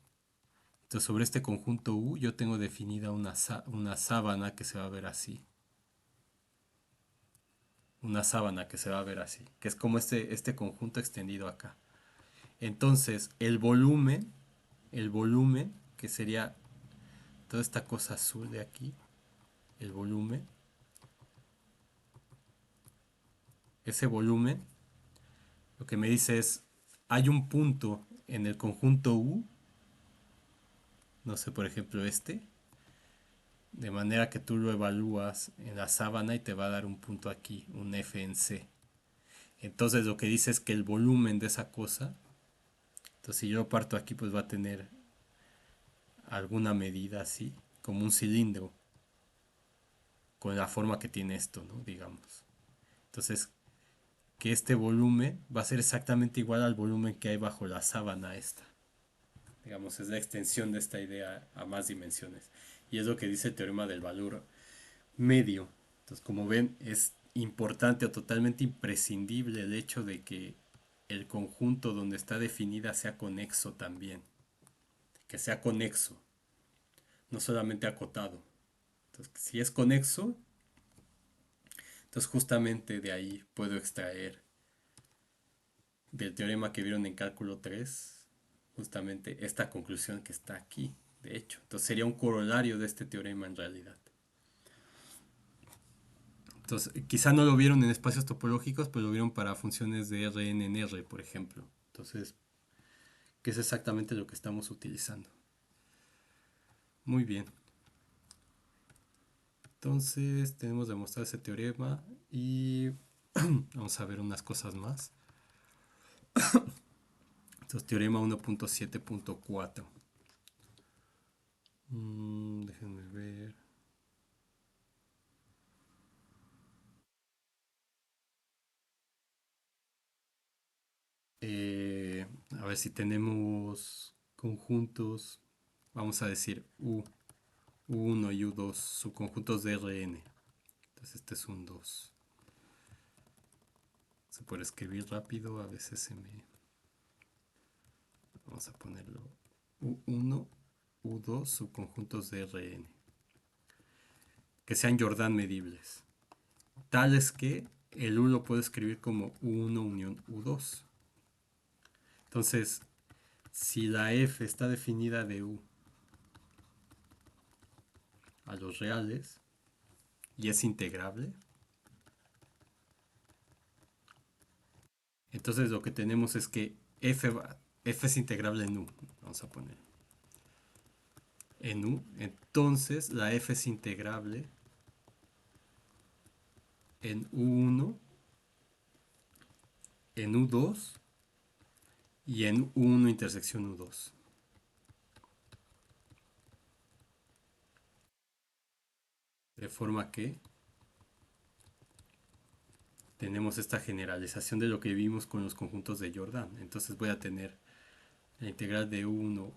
Entonces, sobre este conjunto U yo tengo definida una sábana que se va a ver así. Una sábana que se va a ver así, que es como este conjunto extendido acá. Entonces, el volumen, que sería toda esta cosa azul de aquí, el volumen, ese volumen, lo que me dice es, hay un punto en el conjunto U, no sé, por ejemplo de manera que tú lo evalúas en la sábana y te va a dar un punto aquí, un F en C. Entonces lo que dice es que el volumen de esa cosa, entonces si yo parto aquí, pues va a tener alguna medida así, como un cilindro, con la forma que tiene esto, ¿no? Digamos. Entonces, que este volumen va a ser exactamente igual al volumen que hay bajo la sábana esta. Digamos, es la extensión de esta idea a más dimensiones. Y es lo que dice el teorema del valor medio. Entonces, como ven, es importante o totalmente imprescindible el hecho de que el conjunto donde está definida sea conexo también. Que sea conexo, no solamente acotado. Entonces, si es conexo, entonces justamente de ahí puedo extraer del teorema que vieron en cálculo 3 justamente esta conclusión que está aquí, de hecho. Entonces sería un corolario de este teorema en realidad. Entonces, quizá no lo vieron en espacios topológicos, pero lo vieron para funciones de Rn en R, por ejemplo. Entonces, que es exactamente lo que estamos utilizando. Muy bien. Entonces, tenemos demostrado ese teorema y vamos a ver unas cosas más. Entonces, teorema 1.7.4. Déjenme ver. A ver si tenemos conjuntos, vamos a decir U1 y U2, subconjuntos de Rn. Entonces este es un 2. Se puede escribir rápido, a veces Vamos a ponerlo U1, U2, subconjuntos de Rn. Que sean Jordan medibles. Tales que el U lo puedo escribir como U1 unión U2. Entonces, si la F está definida de U a los reales y es integrable, entonces lo que tenemos es que f es integrable en U. Vamos a poner en U. Entonces la f es integrable en U1, en U2 y en U1 intersección U2. De forma que tenemos esta generalización de lo que vimos con los conjuntos de Jordan. Entonces voy a tener la integral de U1,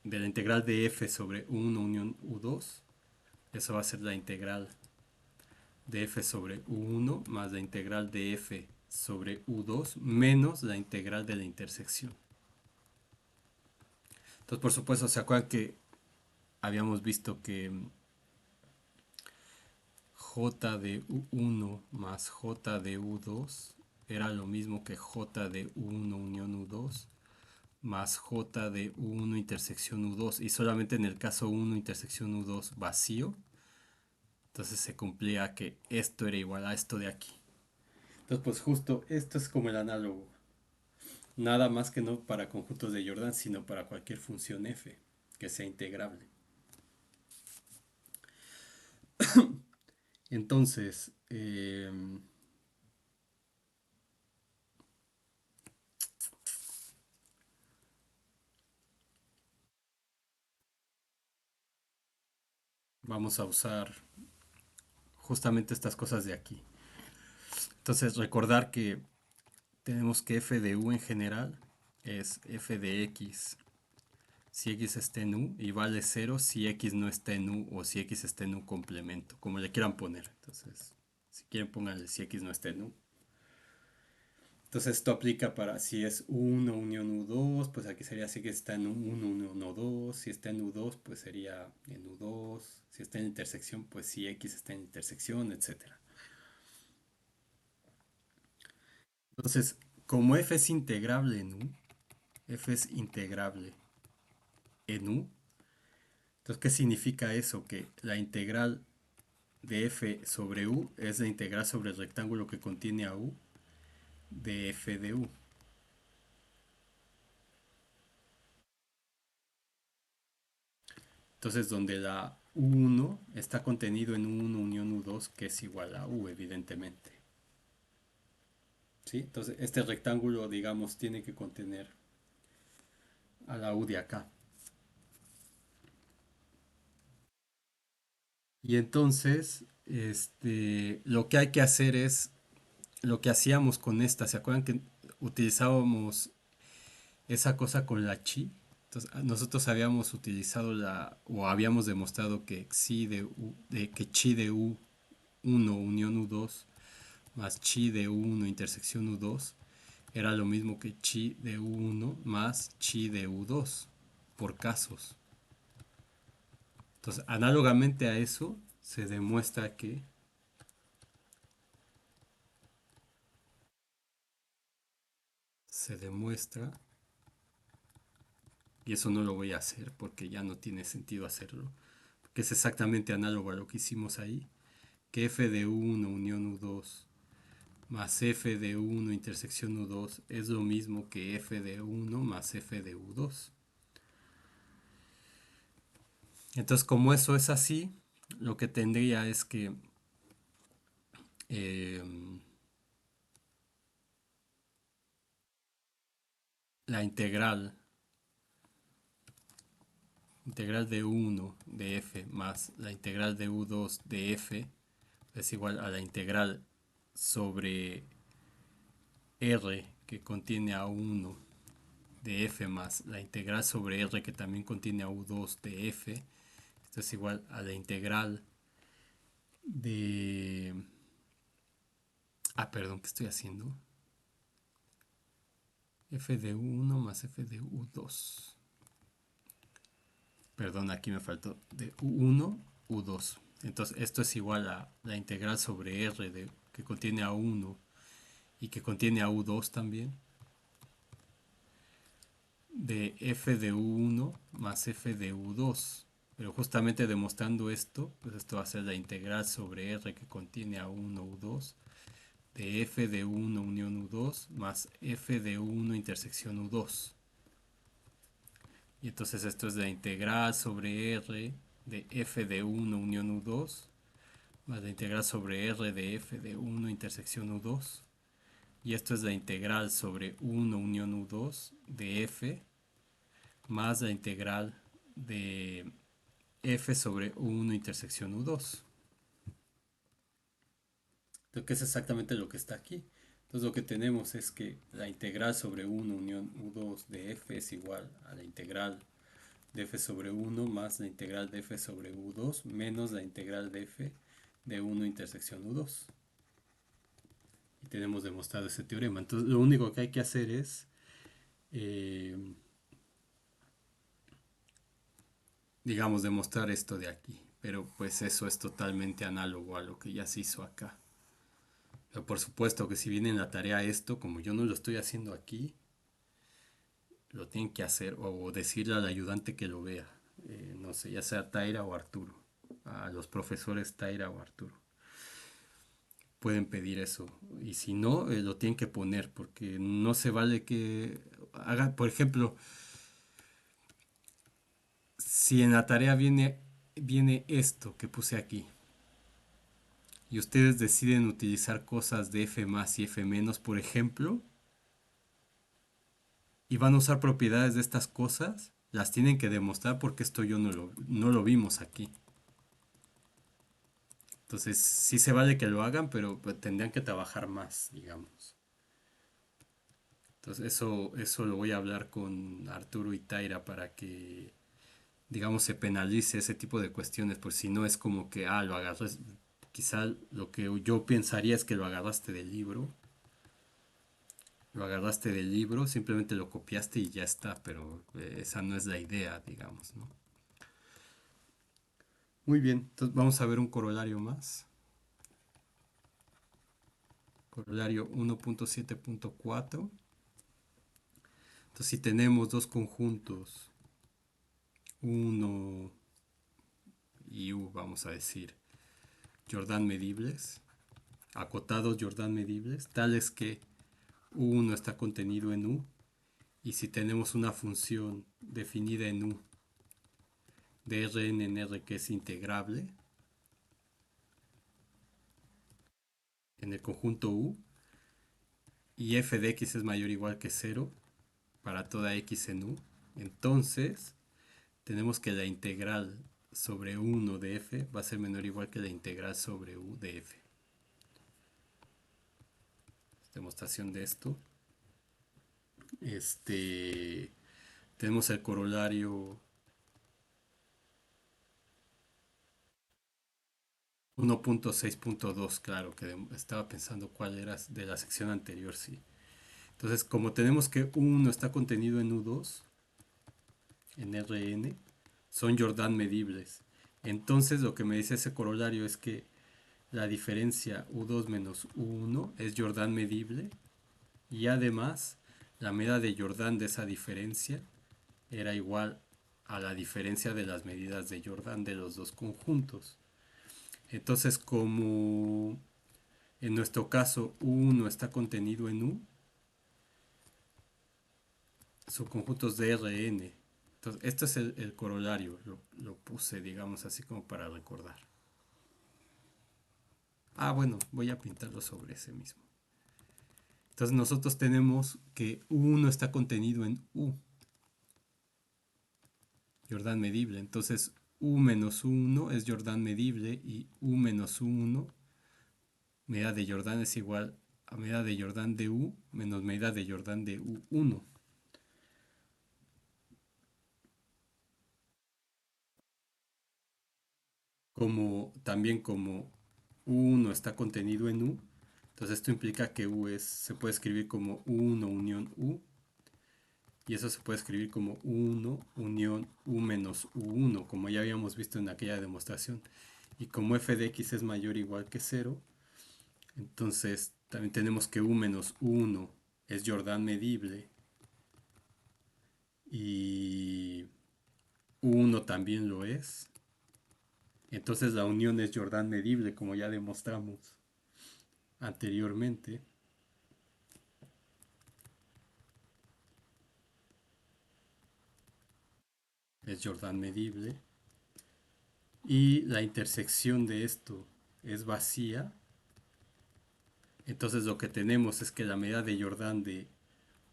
de la integral de f sobre U1 unión U2. Eso va a ser la integral de f sobre U1 más la integral de f sobre U2 menos la integral de la intersección. Entonces, por supuesto, ¿se acuerdan que habíamos visto que j de U1 más j de U2 era lo mismo que j de U1 unión U2 más j de U1 intersección U2 y solamente en el caso 1 intersección U2 vacío, entonces se cumplía que esto era igual a esto de aquí. Entonces, pues justo esto es como el análogo. Nada más que no para conjuntos de Jordan, sino para cualquier función f. que sea integrable. Entonces, vamos a usar justamente estas cosas de aquí. Entonces, recordar que tenemos que f de u en general es f de x si x está en u y vale cero si x no está en u o si x está en u complemento, como le quieran poner. Entonces, si quieren pónganle si x no está en u. Entonces esto aplica para si es uno unión U2, pues aquí sería si que está en uno unión U2, si está en U2, pues sería en U2, si está en intersección, pues si X está en intersección, etcétera. Entonces, como f es integrable en U, f es integrable en U, entonces, ¿qué significa eso? Que la integral de f sobre U es la integral sobre el rectángulo que contiene a U de f de U. Entonces, donde la U1 está contenido en U1 unión U2, que es igual a U, evidentemente. ¿Sí? Entonces, este rectángulo, digamos, tiene que contener a la U de acá. Y entonces, lo que hay que hacer es lo que hacíamos con esta. ¿Se acuerdan que utilizábamos esa cosa con la chi? Entonces, nosotros habíamos utilizado o habíamos demostrado que que chi de U1 unión U2 más chi de U1 intersección U2 era lo mismo que chi de U1 más chi de U2 por casos. Entonces, análogamente a eso, se demuestra que se demuestra, y eso no lo voy a hacer porque ya no tiene sentido hacerlo, que es exactamente análogo a lo que hicimos ahí, que f de U1 unión U2 más f de U1 intersección U2 es lo mismo que f de U1 más f de U2. Entonces, como eso es así, lo que tendría es que eh, la integral de U1 de f más la integral de U2 de f es igual a la integral sobre R que contiene a 1 de f más la integral sobre R que también contiene a U2 de f. Esto es igual a la integral de... perdón, ¿qué estoy haciendo? F de U1 más F de U2. Perdón, aquí me faltó de U1, U2. Entonces esto es igual a la integral sobre R que contiene a 1 y que contiene a U2 también de f de u1 más f de u2. Pero justamente demostrando esto, pues esto va a ser la integral sobre r que contiene a 1 u2 de f de u1 unión u2 más f de u1 intersección u2. Y entonces esto es la integral sobre r de f de 1 unión u2 más la integral sobre r de f de 1 intersección u2. Y esto es la integral sobre 1 unión u2 de f más la integral de f sobre u1 intersección u2. Entonces, ¿qué es exactamente lo que está aquí? Entonces lo que tenemos es que la integral sobre 1 unión u2 de f es igual a la integral de f sobre 1 más la integral de f sobre u2 menos la integral de f de 1 intersección u2. Y tenemos demostrado ese teorema. Entonces lo único que hay que hacer es digamos, demostrar esto de aquí. Pero pues eso es totalmente análogo a lo que ya se hizo acá. Pero por supuesto que si viene en la tarea esto, como yo no lo estoy haciendo aquí, lo tienen que hacer o decirle al ayudante que lo vea. No sé, ya sea Taira o Arturo. A los profesores Taira o Arturo. Pueden pedir eso. Y si no, lo tienen que poner porque no se vale que hagan, por ejemplo, si en la tarea viene esto que puse aquí y ustedes deciden utilizar cosas de F más y F menos, por ejemplo, y van a usar propiedades de estas cosas, las tienen que demostrar porque esto yo no lo vimos aquí. Entonces, sí se vale que lo hagan, pero pues, tendrían que trabajar más, digamos. Entonces, eso lo voy a hablar con Arturo y Taira para que, digamos, se penalice ese tipo de cuestiones, pues si no es como que, lo agarras, quizá lo que yo pensaría es que lo agarraste del libro, simplemente lo copiaste y ya está, pero esa no es la idea, digamos, ¿no? Muy bien, entonces vamos a ver un corolario más. Corolario 1.7.4. Entonces, si tenemos dos conjuntos, uno y U, vamos a decir, Jordan medibles, acotados Jordan medibles, tales que U1 está contenido en U, y si tenemos una función definida en U de Rn en R que es integrable en el conjunto U, y f de x es mayor o igual que cero para toda x en U, entonces tenemos que la integral sobre 1 de f va a ser menor o igual que la integral sobre u de f. Demostración de esto. Tenemos el corolario 1.6.2, claro, que estaba pensando cuál era de la sección anterior, sí. Entonces, como tenemos que U1 está contenido en U2, en Rn, son Jordan medibles. Entonces, lo que me dice ese corolario es que la diferencia U2 menos U1 es Jordan medible, y además la medida de Jordan de esa diferencia era igual a la diferencia de las medidas de Jordan de los dos conjuntos. Entonces, como en nuestro caso U1 está contenido en U, subconjuntos de Rn. Entonces, esto es el corolario, lo puse, digamos, así como para recordar. Bueno, voy a pintarlo sobre ese mismo. Entonces, nosotros tenemos que U1 está contenido en U, Jordan medible. Entonces, U menos U1 es Jordan medible, y U menos U1, medida de Jordan, es igual a medida de Jordan de U menos medida de Jordan de U1. También como U1 está contenido en U, entonces esto implica que se puede escribir como U1 unión U, y eso se puede escribir como U1 unión U menos U1, como ya habíamos visto en aquella demostración. Y como f de x es mayor o igual que cero, entonces también tenemos que U menos U1 es Jordan medible, y U1 también lo es. Entonces la unión es Jordan medible, como ya demostramos anteriormente. Es Jordan medible. Y la intersección de esto es vacía. Entonces lo que tenemos es que la medida de Jordan de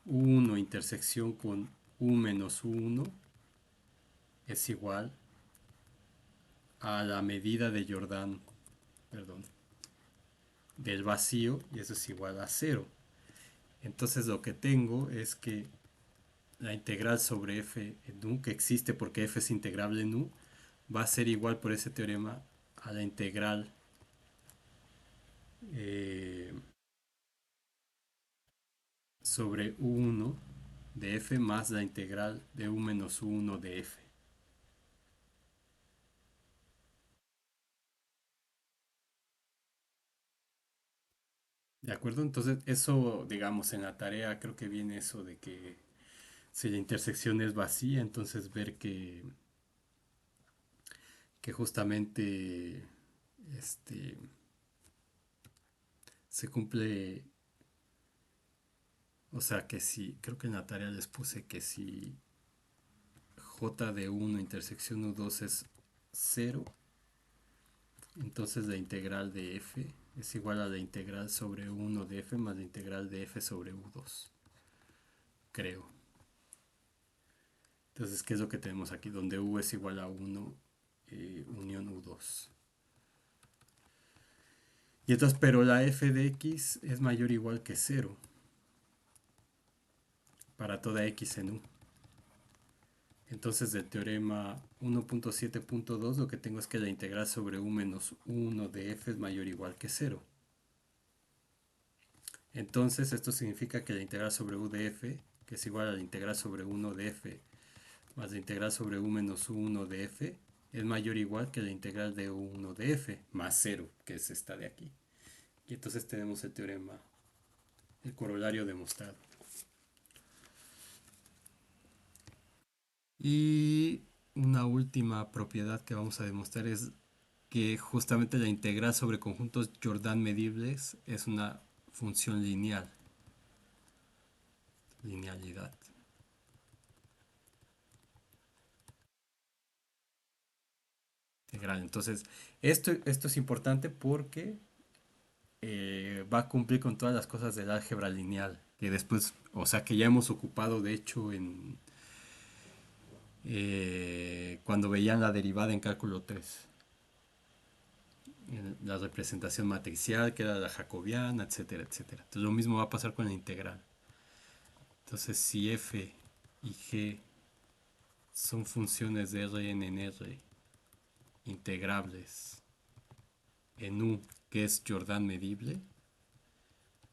U1 intersección con U menos U1 es igual a la medida de Jordan, perdón, del vacío, y eso es igual a cero. Entonces lo que tengo es que la integral sobre f en u, que existe porque f es integrable en u, va a ser igual por ese teorema a la integral eh, sobre u1 de f más la integral de u menos u1 de f. ¿De acuerdo? Entonces, eso, digamos, en la tarea creo que viene eso de que si la intersección es vacía, entonces ver que justamente este, se cumple, o sea, que si, creo que en la tarea les puse que si j de 1 intersección u2 es 0, entonces la integral de f es igual a la integral sobre 1 de f más la integral de f sobre u2, creo. Entonces, ¿qué es lo que tenemos aquí? Donde u es igual a 1 unión u2. Y entonces, pero la f de x es mayor o igual que 0 para toda x en u. Entonces, del teorema 1.7.2 lo que tengo es que la integral sobre u menos 1 de f es mayor o igual que 0. Entonces, esto significa que la integral sobre u de f, que es igual a la integral sobre 1 de f más la integral sobre u menos 1 de f, es mayor o igual que la integral de u1 de f más 0, que es esta de aquí. Y entonces tenemos el teorema, el corolario demostrado. Y una última propiedad que vamos a demostrar es que justamente la integral sobre conjuntos Jordan medibles es una función lineal. Linealidad. Integral. Entonces, esto es importante porque va a cumplir con todas las cosas del álgebra lineal. Que después, o sea, que ya hemos ocupado de hecho en cuando veían la derivada en cálculo 3, la representación matricial, que era la jacobiana, etcétera, etcétera. Entonces lo mismo va a pasar con la integral. Entonces si f y g son funciones de Rn en R integrables en U, que es Jordan medible,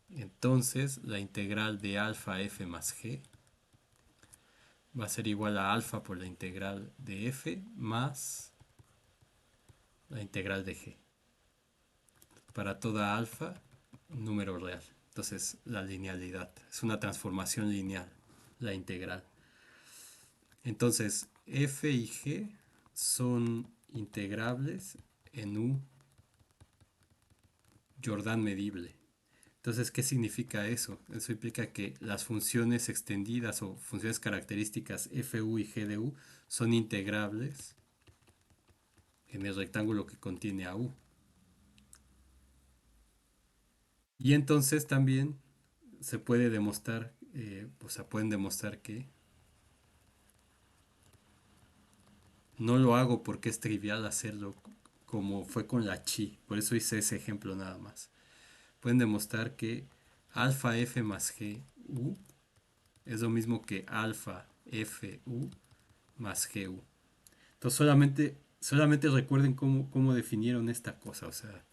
entonces la integral de alfa f más g va a ser igual a alfa por la integral de f más la integral de g. Para toda alfa, un número real. Entonces, la linealidad es una transformación lineal, la integral. Entonces, f y g son integrables en u Jordan medible. Entonces, ¿qué significa eso? Eso implica que las funciones extendidas o funciones características fu y g de u son integrables en el rectángulo que contiene a u. Y entonces también se puede demostrar, o sea, pueden demostrar que no lo hago porque es trivial hacerlo como fue con la chi, por eso hice ese ejemplo nada más. Pueden demostrar que alfa f más g u es lo mismo que alfa f u más g u. Entonces solamente recuerden cómo definieron esta cosa, o sea,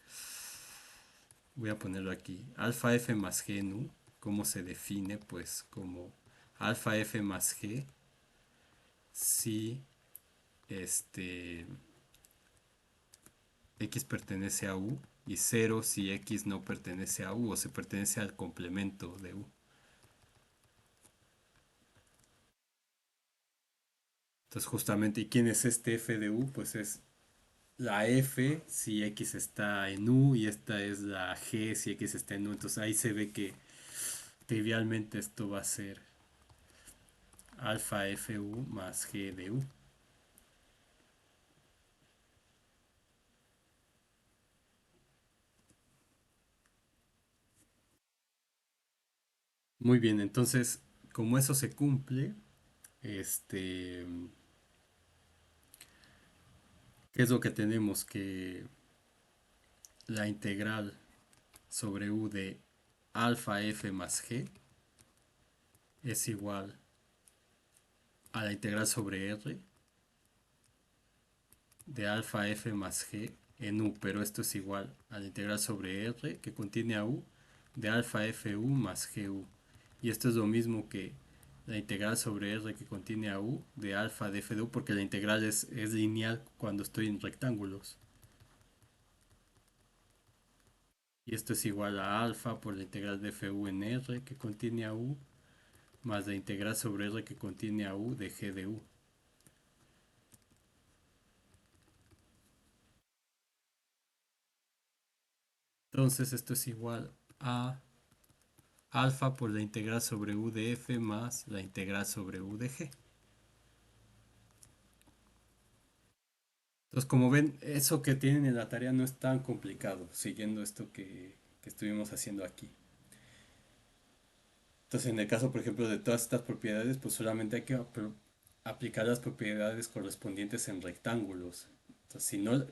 voy a ponerlo aquí. Alfa f más g en u, ¿cómo se define? Pues como alfa f más g si este x pertenece a u y 0 si x no pertenece a u o se pertenece al complemento de u. Entonces justamente, ¿y quién es este f de u? Pues es la f si x está en u y esta es la g si x está en u. Entonces ahí se ve que trivialmente esto va a ser alfa f u más g de u. Muy bien, entonces como eso se cumple, este, ¿qué es lo que tenemos? Que la integral sobre u de alfa f más g es igual a la integral sobre r de alfa f más g en u, pero esto es igual a la integral sobre r que contiene a u de alfa f u más gu. Y esto es lo mismo que la integral sobre r que contiene a u de alfa de f de u, porque la integral es lineal cuando estoy en rectángulos. Y esto es igual a alfa por la integral de f u en r que contiene a u más la integral sobre r que contiene a u de g de u. Entonces esto es igual a alfa por la integral sobre u de f más la integral sobre u de g. Entonces, como ven, eso que tienen en la tarea no es tan complicado, siguiendo esto que estuvimos haciendo aquí. Entonces, en el caso, por ejemplo, de todas estas propiedades, pues solamente hay que aplicar las propiedades correspondientes en rectángulos. Entonces, si no,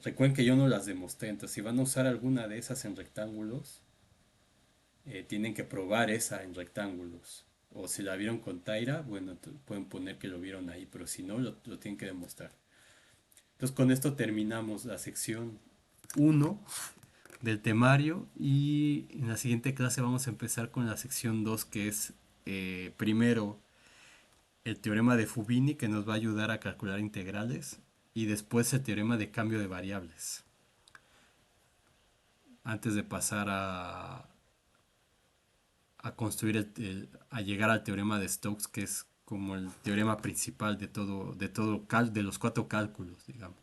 recuerden que yo no las demostré, entonces si van a usar alguna de esas en rectángulos, tienen que probar esa en rectángulos. O si la vieron con Taira, bueno, pueden poner que lo vieron ahí, pero si no, lo tienen que demostrar. Entonces, con esto terminamos la sección uno del temario y en la siguiente clase vamos a empezar con la sección 2 que es primero el teorema de Fubini que nos va a ayudar a calcular integrales y después el teorema de cambio de variables antes de pasar a construir a llegar al teorema de Stokes que es como el teorema principal de todo de los cuatro cálculos, digamos.